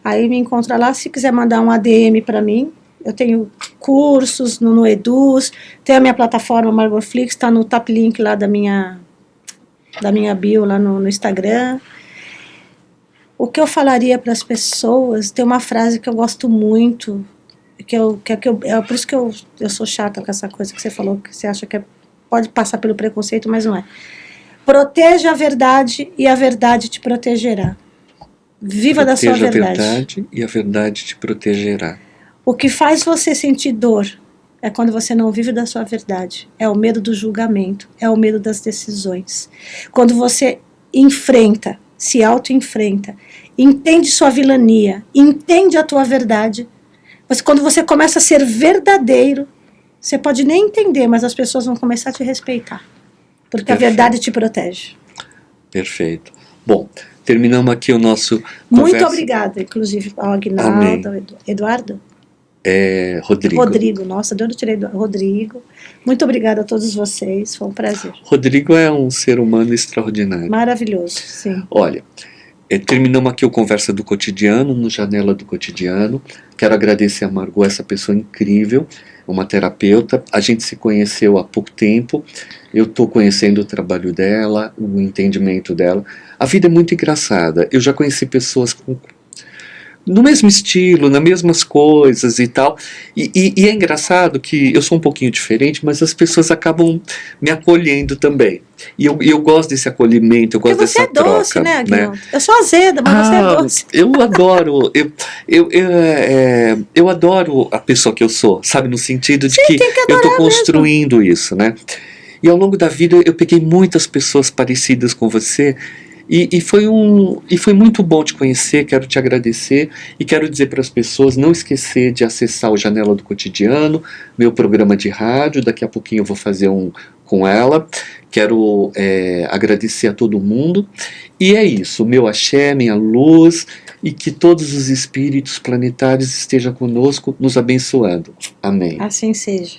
Aí me encontra lá, se quiser mandar um ADM para mim, eu tenho cursos no Eduz, tem a minha plataforma Margotflix, está no top link lá da minha bio lá no Instagram. O que eu falaria para as pessoas, tem uma frase que eu gosto muito, é por isso que eu sou chata com essa coisa que você falou, que você acha que pode passar pelo preconceito, mas não é. Proteja a verdade e a verdade te protegerá. Viva da sua verdade. Proteja a verdade e a verdade te protegerá. O que faz você sentir dor é quando você não vive da sua verdade. É o medo do julgamento, é o medo das decisões. Quando você enfrenta, se auto-enfrenta, entende sua vilania, entende a tua verdade, mas quando você começa a ser verdadeiro, você pode nem entender, mas as pessoas vão começar a te respeitar. Porque Perfeito. A verdade te protege. Perfeito. Bom, terminamos aqui o nosso Muito obrigada, inclusive, ao Aguinaldo, ao Eduardo. Rodrigo. Rodrigo, nossa, de onde eu tirei Rodrigo. Muito obrigada a todos vocês, foi um prazer. Rodrigo é um ser humano extraordinário. Maravilhoso, sim. Olha, terminamos aqui o Conversa do Cotidiano, no Janela do Cotidiano. Quero agradecer a Margot, essa pessoa incrível, uma terapeuta. A gente se conheceu há pouco tempo, eu estou conhecendo o trabalho dela, o entendimento dela. A vida é muito engraçada. Eu já conheci pessoas no mesmo estilo, nas mesmas coisas e tal, e é engraçado que eu sou um pouquinho diferente, mas as pessoas acabam me acolhendo também, e eu gosto desse acolhimento, eu gosto dessa troca. Porque você é doce, né, Aguinaldo? Eu sou azeda, mas você é doce. Eu adoro, eu adoro a pessoa que eu sou, sabe, no sentido de que eu estou construindo mesmo isso, né, e ao longo da vida eu peguei muitas pessoas parecidas com você. E foi muito bom te conhecer, quero te agradecer e quero dizer para as pessoas não esquecer de acessar o Janela do Cotidiano, meu programa de rádio, daqui a pouquinho eu vou fazer um com ela, quero agradecer a todo mundo, e é isso, meu axé, minha luz, e que todos os espíritos planetários estejam conosco, nos abençoando. Amém. Assim seja.